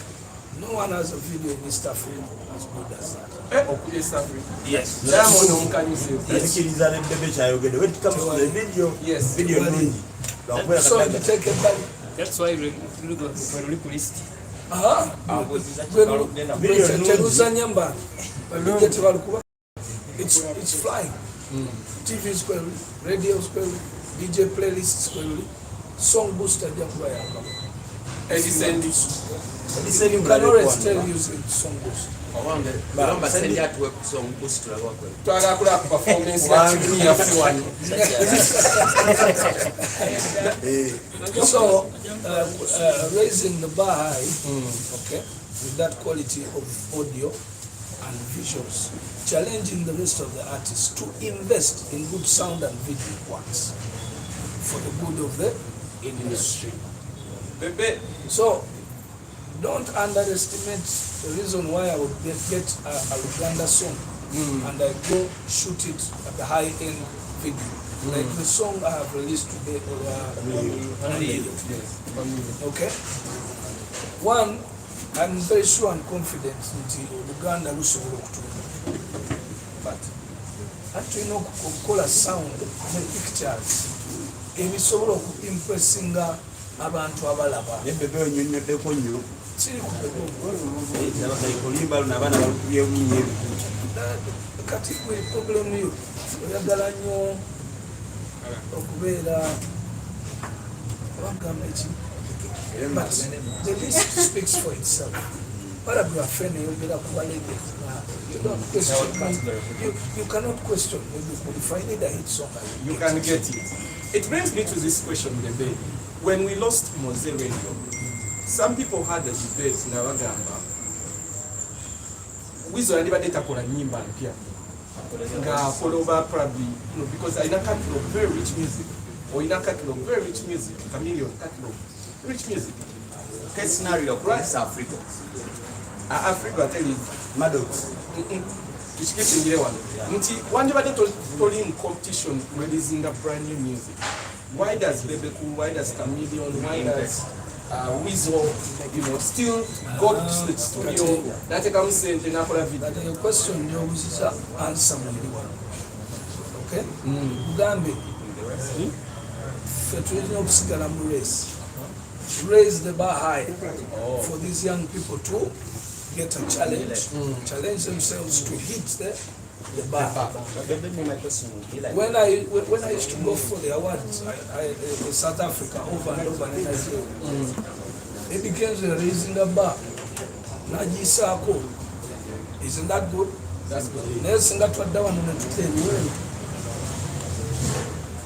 S4: No one has a video in East Africa as good as that.
S3: East Africa?
S4: Yes.
S3: When
S2: it comes to the video,
S3: yes.
S2: Video nungi.
S4: So you take it back.
S5: That's why we look at the list.
S4: It's flying. TV is going, radio is going, DJ playlists going, song booster. You can always tell using song booster. So raising the bar high, okay, with that quality of audio and visuals, challenging the rest of the artists to invest in good sound and video works for the good of the industry. So don't underestimate the reason why I would get a Uganda song and I go shoot it at the high-end video. Like the song I have released today. Okay? One, I'm very sure and confident that Uganda will but actually no call sound and pictures. If it's so impressing abantu abalaba. Kati problem yo oyagala nnyo okubeera wagamba eki but the list speaks for itself. Paragraph eyogera ku balege. You don't question. You cannot question if I need a hit song.
S3: You can get it. It brings me to this question, Bebe. When we lost Mose Radio, some people had a debate in Awagamba. Wizo alibade takola nyimba mpya. Nga follow probably, because in a catalog very rich music, or in a catalog very rich music, Chameleon catalog, rich music.
S5: Case scenario across Africa.
S3: Africa tell you,
S2: Maddox.
S3: One day told in competition releasing a brand new music. Why does Bebe Cool, why does Chameleon, why does Weasel, still go to the studio? That comes in the video.
S4: Your question, you answer me. Okay? Ugambe. Raise the bar high for these young people to get a challenge, challenge themselves to hit the bar. When I used to go for the awards in South Africa over and over in Nigeria, Eddie Kenzo raising a bar. Najisako. Isn't that good?
S3: That's good.
S4: Nelson got what down on the world.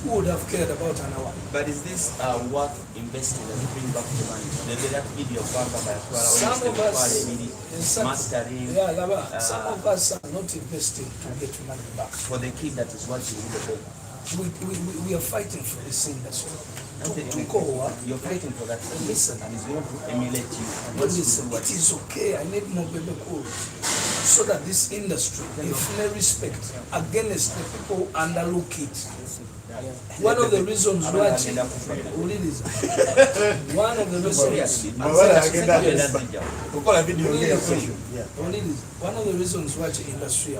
S4: Who would have cared about an hour?
S5: But is this worth investing and bring back the money? Maybe that video by
S4: Some of us,
S5: mastering.
S4: Some of us are not investing to get money back.
S5: For the kid that is watching the book.
S4: We are fighting for this industry.
S5: You're fighting for that.
S4: Listen,
S5: and it's going to emulate you.
S4: but listen, it is okay. I need more Bebe Cool so that this industry, if they respect against the people underlook it. One of the reasons why one of the reasons why the industry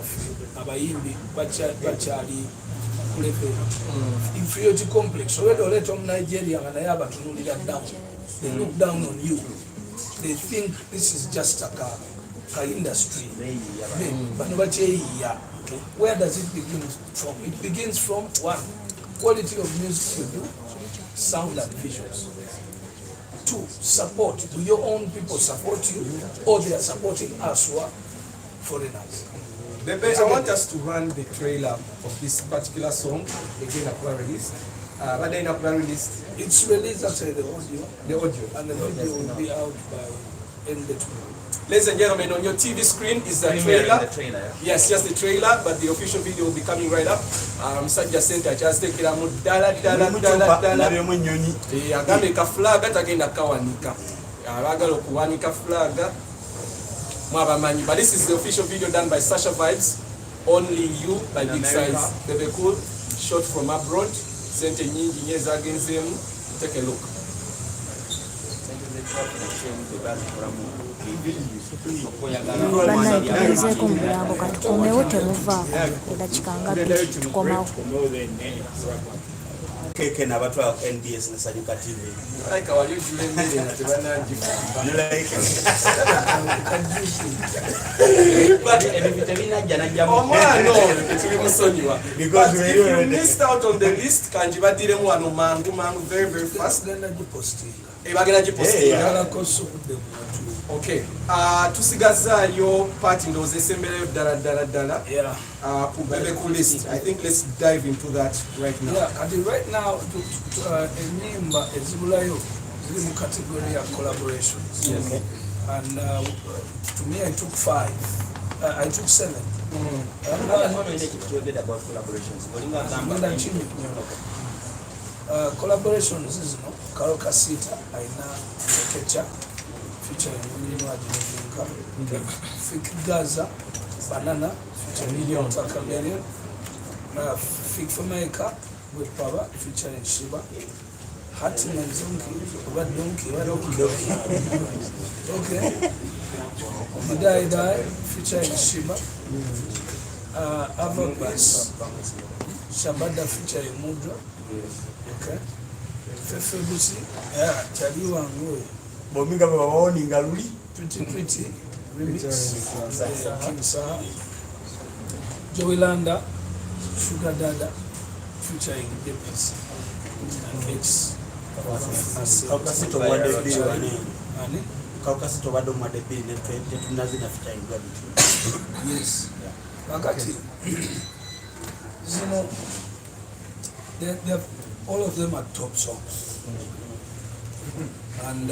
S4: abayimbi bachali inferiority complex. Already Nigeria and Ayaba to down. They look down on you. They think this is just a industry. But where does it begin from? It begins from one, quality of music you do, sound and visuals. Two, support. Do your own people support you, or they are supporting us who are foreigners?
S3: Bebe, I want us to run the trailer of this particular song again after release. But then after release,
S4: it's released after the audio.
S3: The audio.
S4: And the video will be out by end of tomorrow.
S3: Ladies and gentlemen, on your TV screen is the trailer. Yes, just the trailer, but the official video will be coming right up. Sajja Center just take it dala. Agame ka flag atagenda kawanika. Abagala okuwanika flag. But this is the official video done by Sasha Vibes. Only You by Big Size. Bebe Cool, shot from abroad. Sente nyingi nyeza agenzemu. Take a look.
S7: Banaizeeko mulambo kati tukomewo temuvaako edakikanga tukomawo
S2: keke nabatwala ku NBS ne Sanyuka TV.
S3: Like our usual media na tebananjifa. But if you missed out on the list, kanji badiremu wano mangu very fast. Okay. Tusigazayo part ndoze sembeleyo dala.
S4: Yeah.
S3: Bebe Cool list. I think let's dive into that right now.
S4: Yeah, right now enyimba ezibulayo ziri mu category of collaborations.
S3: Yes. Okay.
S4: And to me I took 5. I took 7.
S5: About collaborations.
S4: Collaborations is no Karoka Sita, Aina Kecha, featuring William Fik Gaza, Banana, featuring Million Takamelion, Fik Fameka with Pava, featuring Shiba, Hatton and Zonki, Red Donkey, okay. Die, featuring Shiba, Avabas, Shabada featuring Mudra. Okay. Fefe Busi, Chaliwa Ngoe.
S2: Bominga babaoni ngaluli.
S4: Pretty remix. King Saha. Joey Landa, Sugar Dada, featuring Depes. X.
S2: Kaukasito wade bili wani. Kaukasito wade mwade bili ne tunazi na featuring Gwabi.
S4: Yes. Wakati. Zino. They're all of them are top songs. And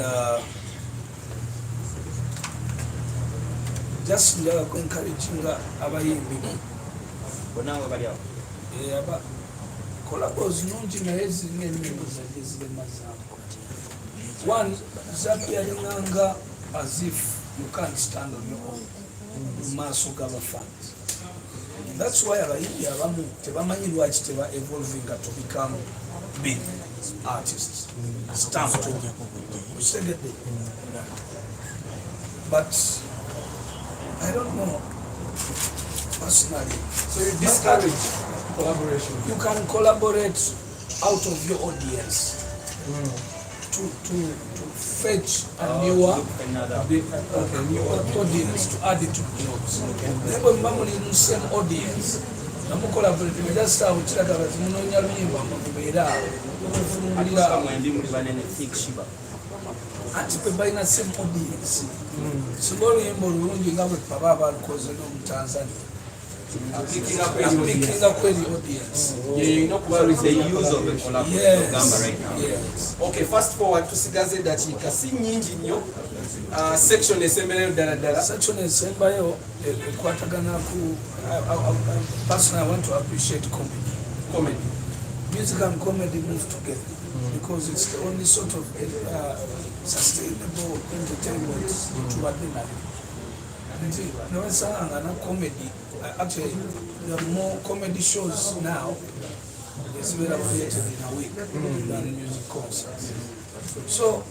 S4: just encouraging abayimbi. Aba collabos nungi naye zirina ennyimbo zaje zirema zaako. One zapyalinanga as if you can't stand on your own. Maaso g'abafans. That's why abayimbi abamu tebamanyi lwaki teba evolving to become big artists. Stamped. But I don't know personally.
S3: So you discourage collaboration?
S4: You can collaborate out of your audience to fetch a newer audience, to add it to jobs. Never remember in the same audience. I'm collaborating with that style which anti kwe balina same audience singa oluyimba olulungi nga bwe baba abalukoze no mu Tanzania applikinga kweli audience.
S3: Yes. Okay, fast forward tusigaze dakiika si nyingi nnyo section esembayo ddala
S4: section esembayo ekwatagana ku personally I want to appreciate comedy. Music and comedy move together because it's the only sort of sustainable entertainment to ordinary. Comedy. Actually, there are more comedy shows now. It's better created in a week than music concerts. So,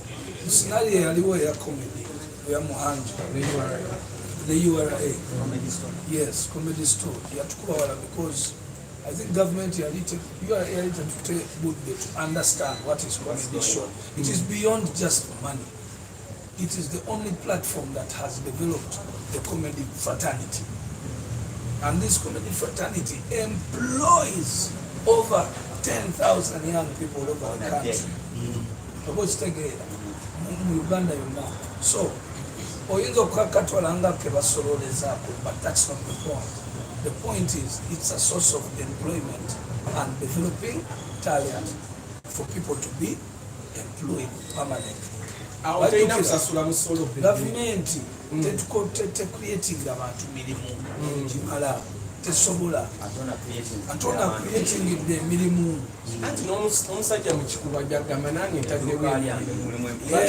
S4: scenario aliwe ya comedy. We are Mohanja. The URA. Comedy store. Yes, comedy store. Because I think government you are able to take good to understand what is comedy show. It is beyond just money. It is the only platform that has developed the comedy fraternity. And this comedy fraternity employs over 10,000 young people over the country. So, but that's not the point. The point is, it's a source of employment and developing talent for people to be employed permanently. Government creating abantu mirimu kimala tesobola atona creating the mirimu
S3: anti n'omusajja mu kikuba jagamba nange ntaddewo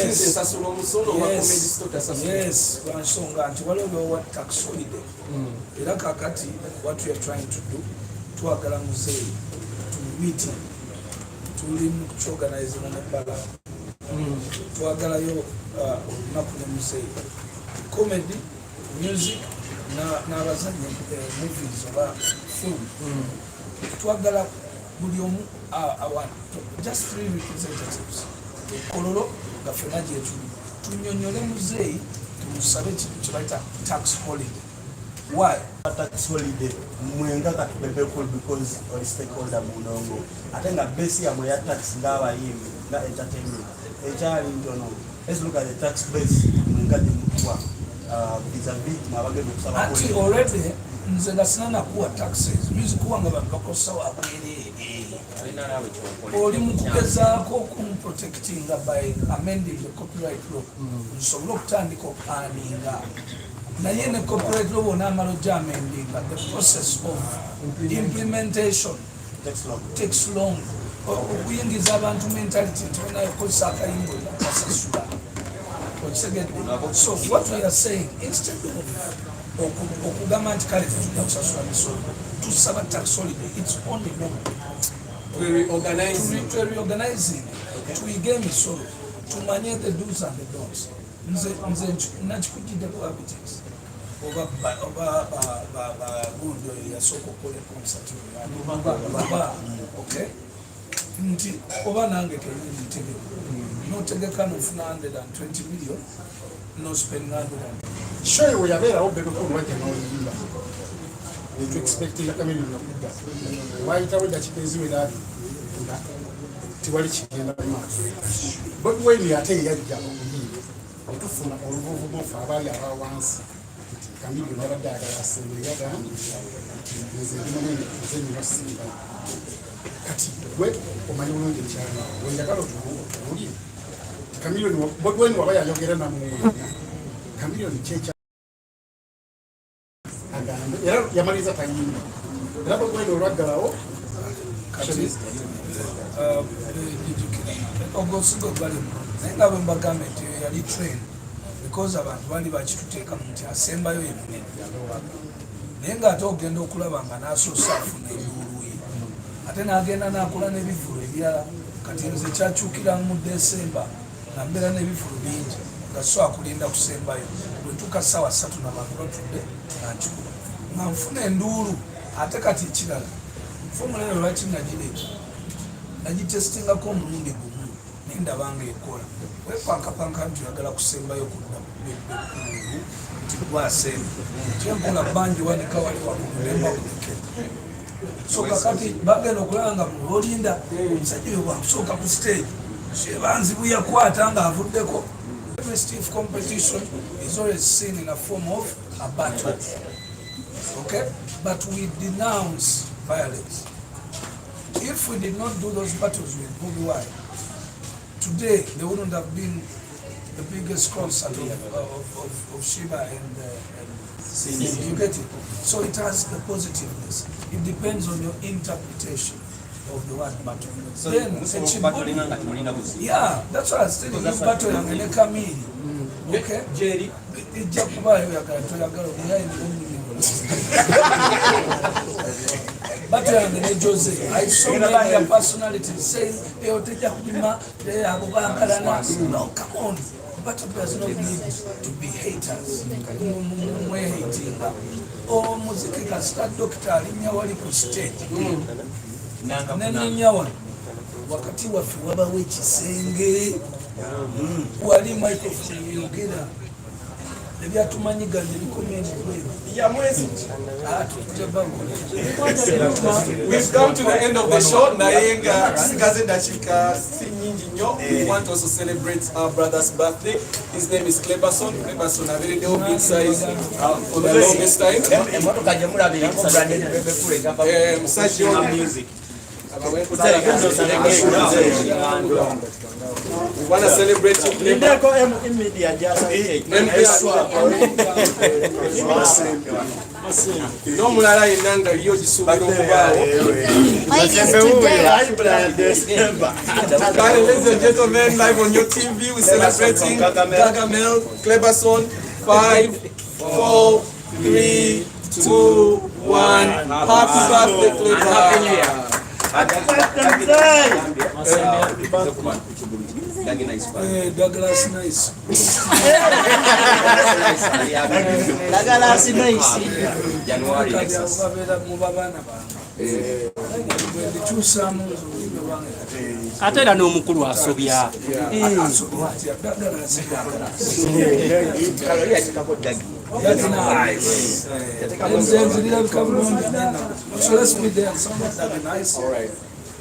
S3: ensasula omusolo wa comedy store tasasula.
S4: Yes, lwansonga nti waliwo wa tax holiday era kakati what we are trying to do twagala muzeeyi tumwiti tuli mu kuorganize mu Nebbala twagalayo olunaku ne muzeeyi comedy, music, n'abazanyi movies oba film. Twagala buli omu just 3 representatives. Kololo nga ffenna gye tuli. Tunnyonnyole muzeeyi tumusabe kintu kye bayita tax holiday. Why?
S1: Tax holiday mwenga kati Bebe Cool because oli stakeholder mu ndongo. Ate nga base yamwe ya tax ng'abayimbi nga entertainment. Ekyali ntono. Let's look at the tax base mwenga dimutwa.
S4: Ati already nze gasina nakuwa taxes music wange bakosa wakwere oli mukugezaako kumprotectinga by amending the copyright law nsobola okutandika okupaninga naye ne copyright law bonaamala ojja amendinga the process of implementation takes long okuyingiza abantu mentality nti onakozesa akayimbo kasasula. So what we are saying, instead of government to serve a tax holiday, it's only reorganizing, to regain so to manage the do's and the don'ts. Okay. Nti oba nange kenyini no tegeka no 120 million no spend 100.
S8: Sure we have a Bebe Cool right now. We expect the coming in the why it that chickens with that tiwali chicken but when we are telling you job to funa all of abali aba once kamili never die assemble yada is kati we omanyi bulungi ekyalo wenjagala otuli kamiliyoni bwenu waba yayogera namwe kamiliyoni kyecha agambe era yamaliza tayimba era bwenu olwaggalawo kati ogosingo bali naye nga bwe mbagambe nti yali train because abantu bali bakituteeka mu nti asembayo yemunene naye ng'ate ogenda okulaba nga n'asoosa afuna enduulu ye ate n'agenda n'akola n'ebivulo ebirala kati nze kyakyukira mu Desemba nga mbeera n'ebivulo bingi nga so akulinda kusembayo bwe tuka ssaawa 3 n'abantu batudde nankikuba nga nfuna enduulu ate kati ekirala fomula eyo lwaki nagireeta nagitestingako omulundi gumu naye ndabanga ekola wepankapanka nti oyagala kusembayo kudda Bebe nti gwasemba kyenkola bangi wanika wali wakulembakuleke so kakati bagenda okulaba nga olinda omusajja oyo bwakusooka ku stage Shebanzibu yakwata nga avuddeko. Stiff competition is always seen in a form of a battle. Okay? But we denounce violence. If we did not do those battles with Bobby Wine, today there wouldn't have been the biggest concert of Shiba and you get it? So it has the positiveness. It depends on your interpretation of the word battle.
S5: So
S8: then, yeah, that's what I was telling you. Battle yang kamili. Okay? Jerry. Ijakubayo yakatoyagalo behind Battle yang Jose. I saw many personalities saying, "Hey, teja kupima, no, come on." Battle does not need to be haters. We're hating. Oh, music kasta doctor alinya wali ku stage. Nenya wakati wafi wabawe kisenge wali microphone yogera ebyatumanyiga ndikomeni
S3: ya mwezi. We've come to the end of the show. Nayenga sigaze dachika si nyingi nyo. We want to also celebrate our brother's birthday. His name is Cleberson. Cleberson, a very big size for the longest time. Music. We want to celebrate you. No mulala inanga yo jisubiro kubao. Ladies and gentlemen, live on your TV, we're celebrating Gargamel, Cleberson. 5, 4, 3, 2, 1. Happy birthday, Cleberson.
S8: Douglas nice.
S6: Douglas nice.
S5: January.
S6: Ate era n'omukulu asobya.
S8: So let's be there. That'd be nice.
S3: All right.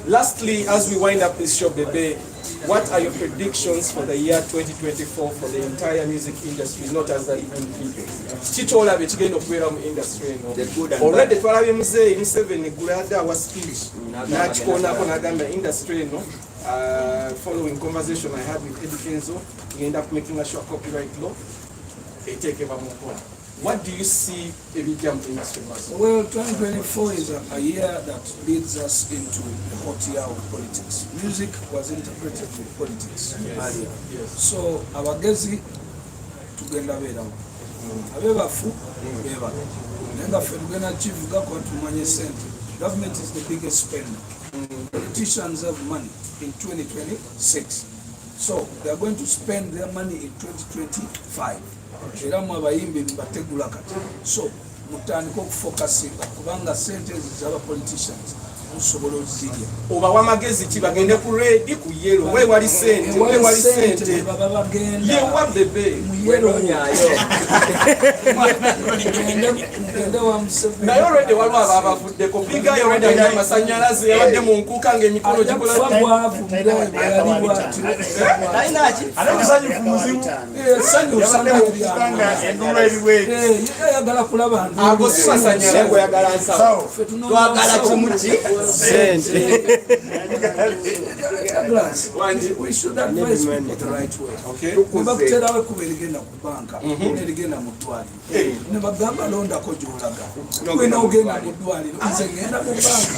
S3: Lastly, as we wind up this show, Bebe, what are your predictions for the year 2024 for the entire music industry, not as the even people? Chichola bekigenda okubeera mu industry eno. Already twalabye muzeeyi Museveni gulada wa speech n'akikoonako n'agamba industry eno. Following conversation I had with Eddie Kenzo, we end up making a sure copyright law. What do you see every jump in industry?
S8: Well, 2024 is a year that leads us into the hot year of politics. Music was interpreted with politics earlier. So our gezi tugenda berawo. Abebafu beba. Nenga fe tugenda chivuga kwa tumanye sente. Government is the biggest spender. Politicians have money in 2026. So they are going to spend their money in 2025. Era mu abayimbi mbategula kati. So mutandika okufokasinga kubanga sente z'aba politicians musobola ozirya.
S3: Oba wamagezi ki bagende ku red ku yellow. We wali sente, we wali sente.
S8: Baba bagenda.
S3: Ye wa Bebe.
S8: Mu yellow nyayo. Ngende wa Museveni.
S3: Nayo already waliwo abavudde ko biga yo already amasanyalaze yabadde mu nkuka ng'emikono gikola.
S8: Yagala kulaba
S3: ago sasanyala ngo yagala nsawo.
S8: Twagala kimuti sente. We should advise people the right way.
S3: Okay.
S8: Bakutera we kubeligenda ku banka, neligenda mu ddwaliro. Ne bagamba londa ko gyolaga. We no genda mu ddwaliro. Nze ngenda mu banka.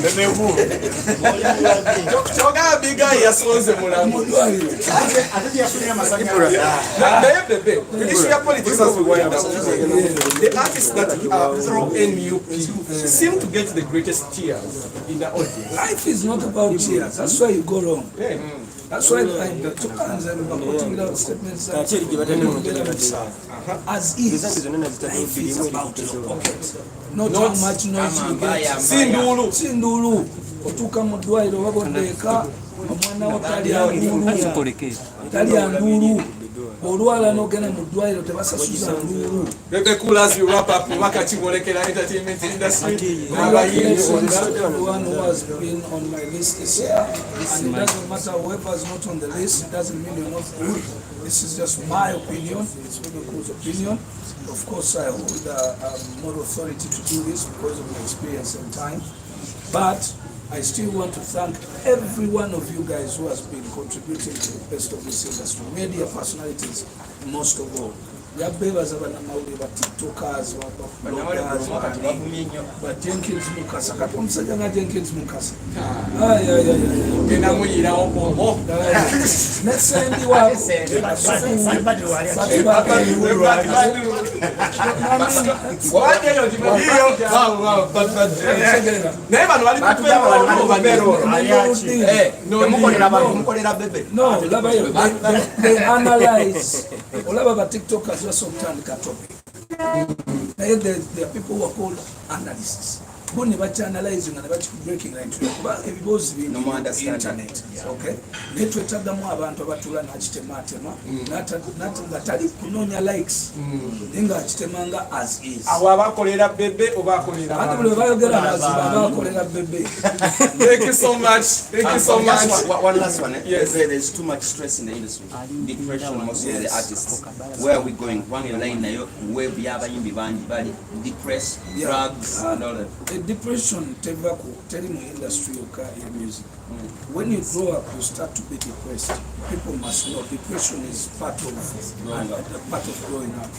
S3: Toga biga yasonze mulamu.
S1: Ate yafunye amasanyalaze.
S3: Bebe, the issue of politics as we wind up. The artists that are pro-NUP seem to get the greatest tears in the audience.
S8: Life is not about tears. That's why you go wrong. That's why I took putting out statements as is. Life is about your pocket. Not how much noise you get.
S3: Sindulu.
S8: Sindulu. Otuka mu ddwaliro baboddeeka omwana wo talya ndulu. Talya ndulu. olwala n'ogenda mu ddwaliro tebasasuza lulu.
S3: Bebe Cool, as we wrap up wakati mwolekera entertainment industry.
S8: Congratulations to everyone who has been on my list this year. And it doesn't matter whoever is not on the list, it doesn't mean you're not good. This is just my opinion, it's Bebe Cool's opinion. Of course, I hold more authority to do this because of my experience and time. But I still want to thank every one of you guys who has been contributing to the best of this industry. Media personalities, most of all. Yabebaza banamawulire ba tiktokers, bloggers, ba Jenkins Mukasa. Kati omusajja nga Jenkins Mukasa.
S3: Enamuyirawo bobo.
S8: Nesendi wabo. No, they analyze. Olaba ba tiktokers somotandika topic. There are people who are called analysts. Who never analyze and never breaking into it goes in the internet. Okay? Netwetagamu abantu abatula n'akitematema natali kunonya likes ninga akitemanga as is.
S3: Awo abakolera Bebe oba akolera
S8: abantu bwe bayogera mazima abakolera Bebe.
S3: Thank you so much. Thank you so much.
S5: One last one.
S3: Yes.
S5: There's too much stress in the industry. Depression most of the artists. Where are we going? One line nayo where byabayimbi bangi bali depressed, drugs and all that.
S8: Depression tell mu industry in music. When you grow up, you start to be depressed. People must know depression is part of growing up.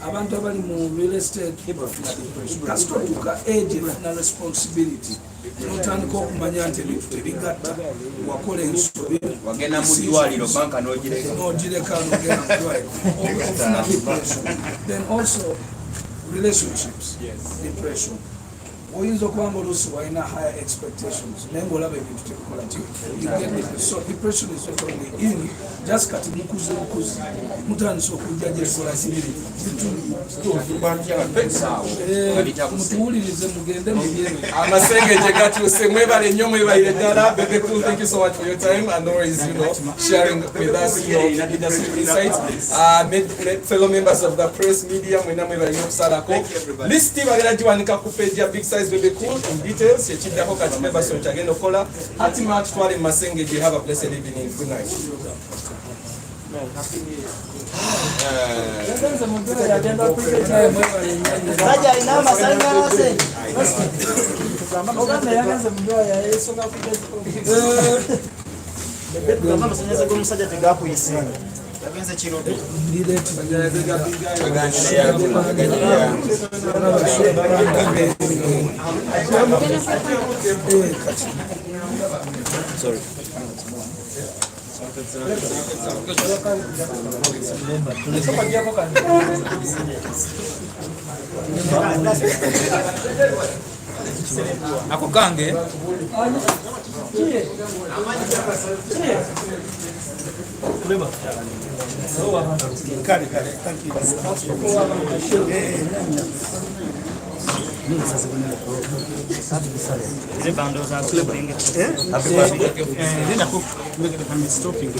S8: Abantu abali mu real estate bafuna depression. Kasito tuka age na responsibility. Notandika okumanya nti ebintu tebigatta wakola ensobi
S5: wagenda mu ddwaliro banka n'ogireka
S8: n'ogireka n'ogenda mu ddwaliro ofuna depression. Then also relationships, depression. Oyinza okubanga oluusi walina higher expectations naye ng'olaba ebintu tebikola ki you get depressed. So depression is not only in just kati mukuzi mutandise okujja gyekola mutuwulirize mugende mubyeme
S3: Amasengeje gatuuse mwebale nnyo mwebalire ddala. Bebe Cool, thank you so much for your time and always sharing with us your industry insights. Fellow members of the press media mwena mwebale nnyo okusalako listi bagenda giwanika ku page ya Big Size Bebe Cool in details yekiddako kati members kyagenda okukola hati march twale Masengeje. Have a blessed evening. Good night.
S5: Sorry.
S4: Ako kange
S1: Stopping.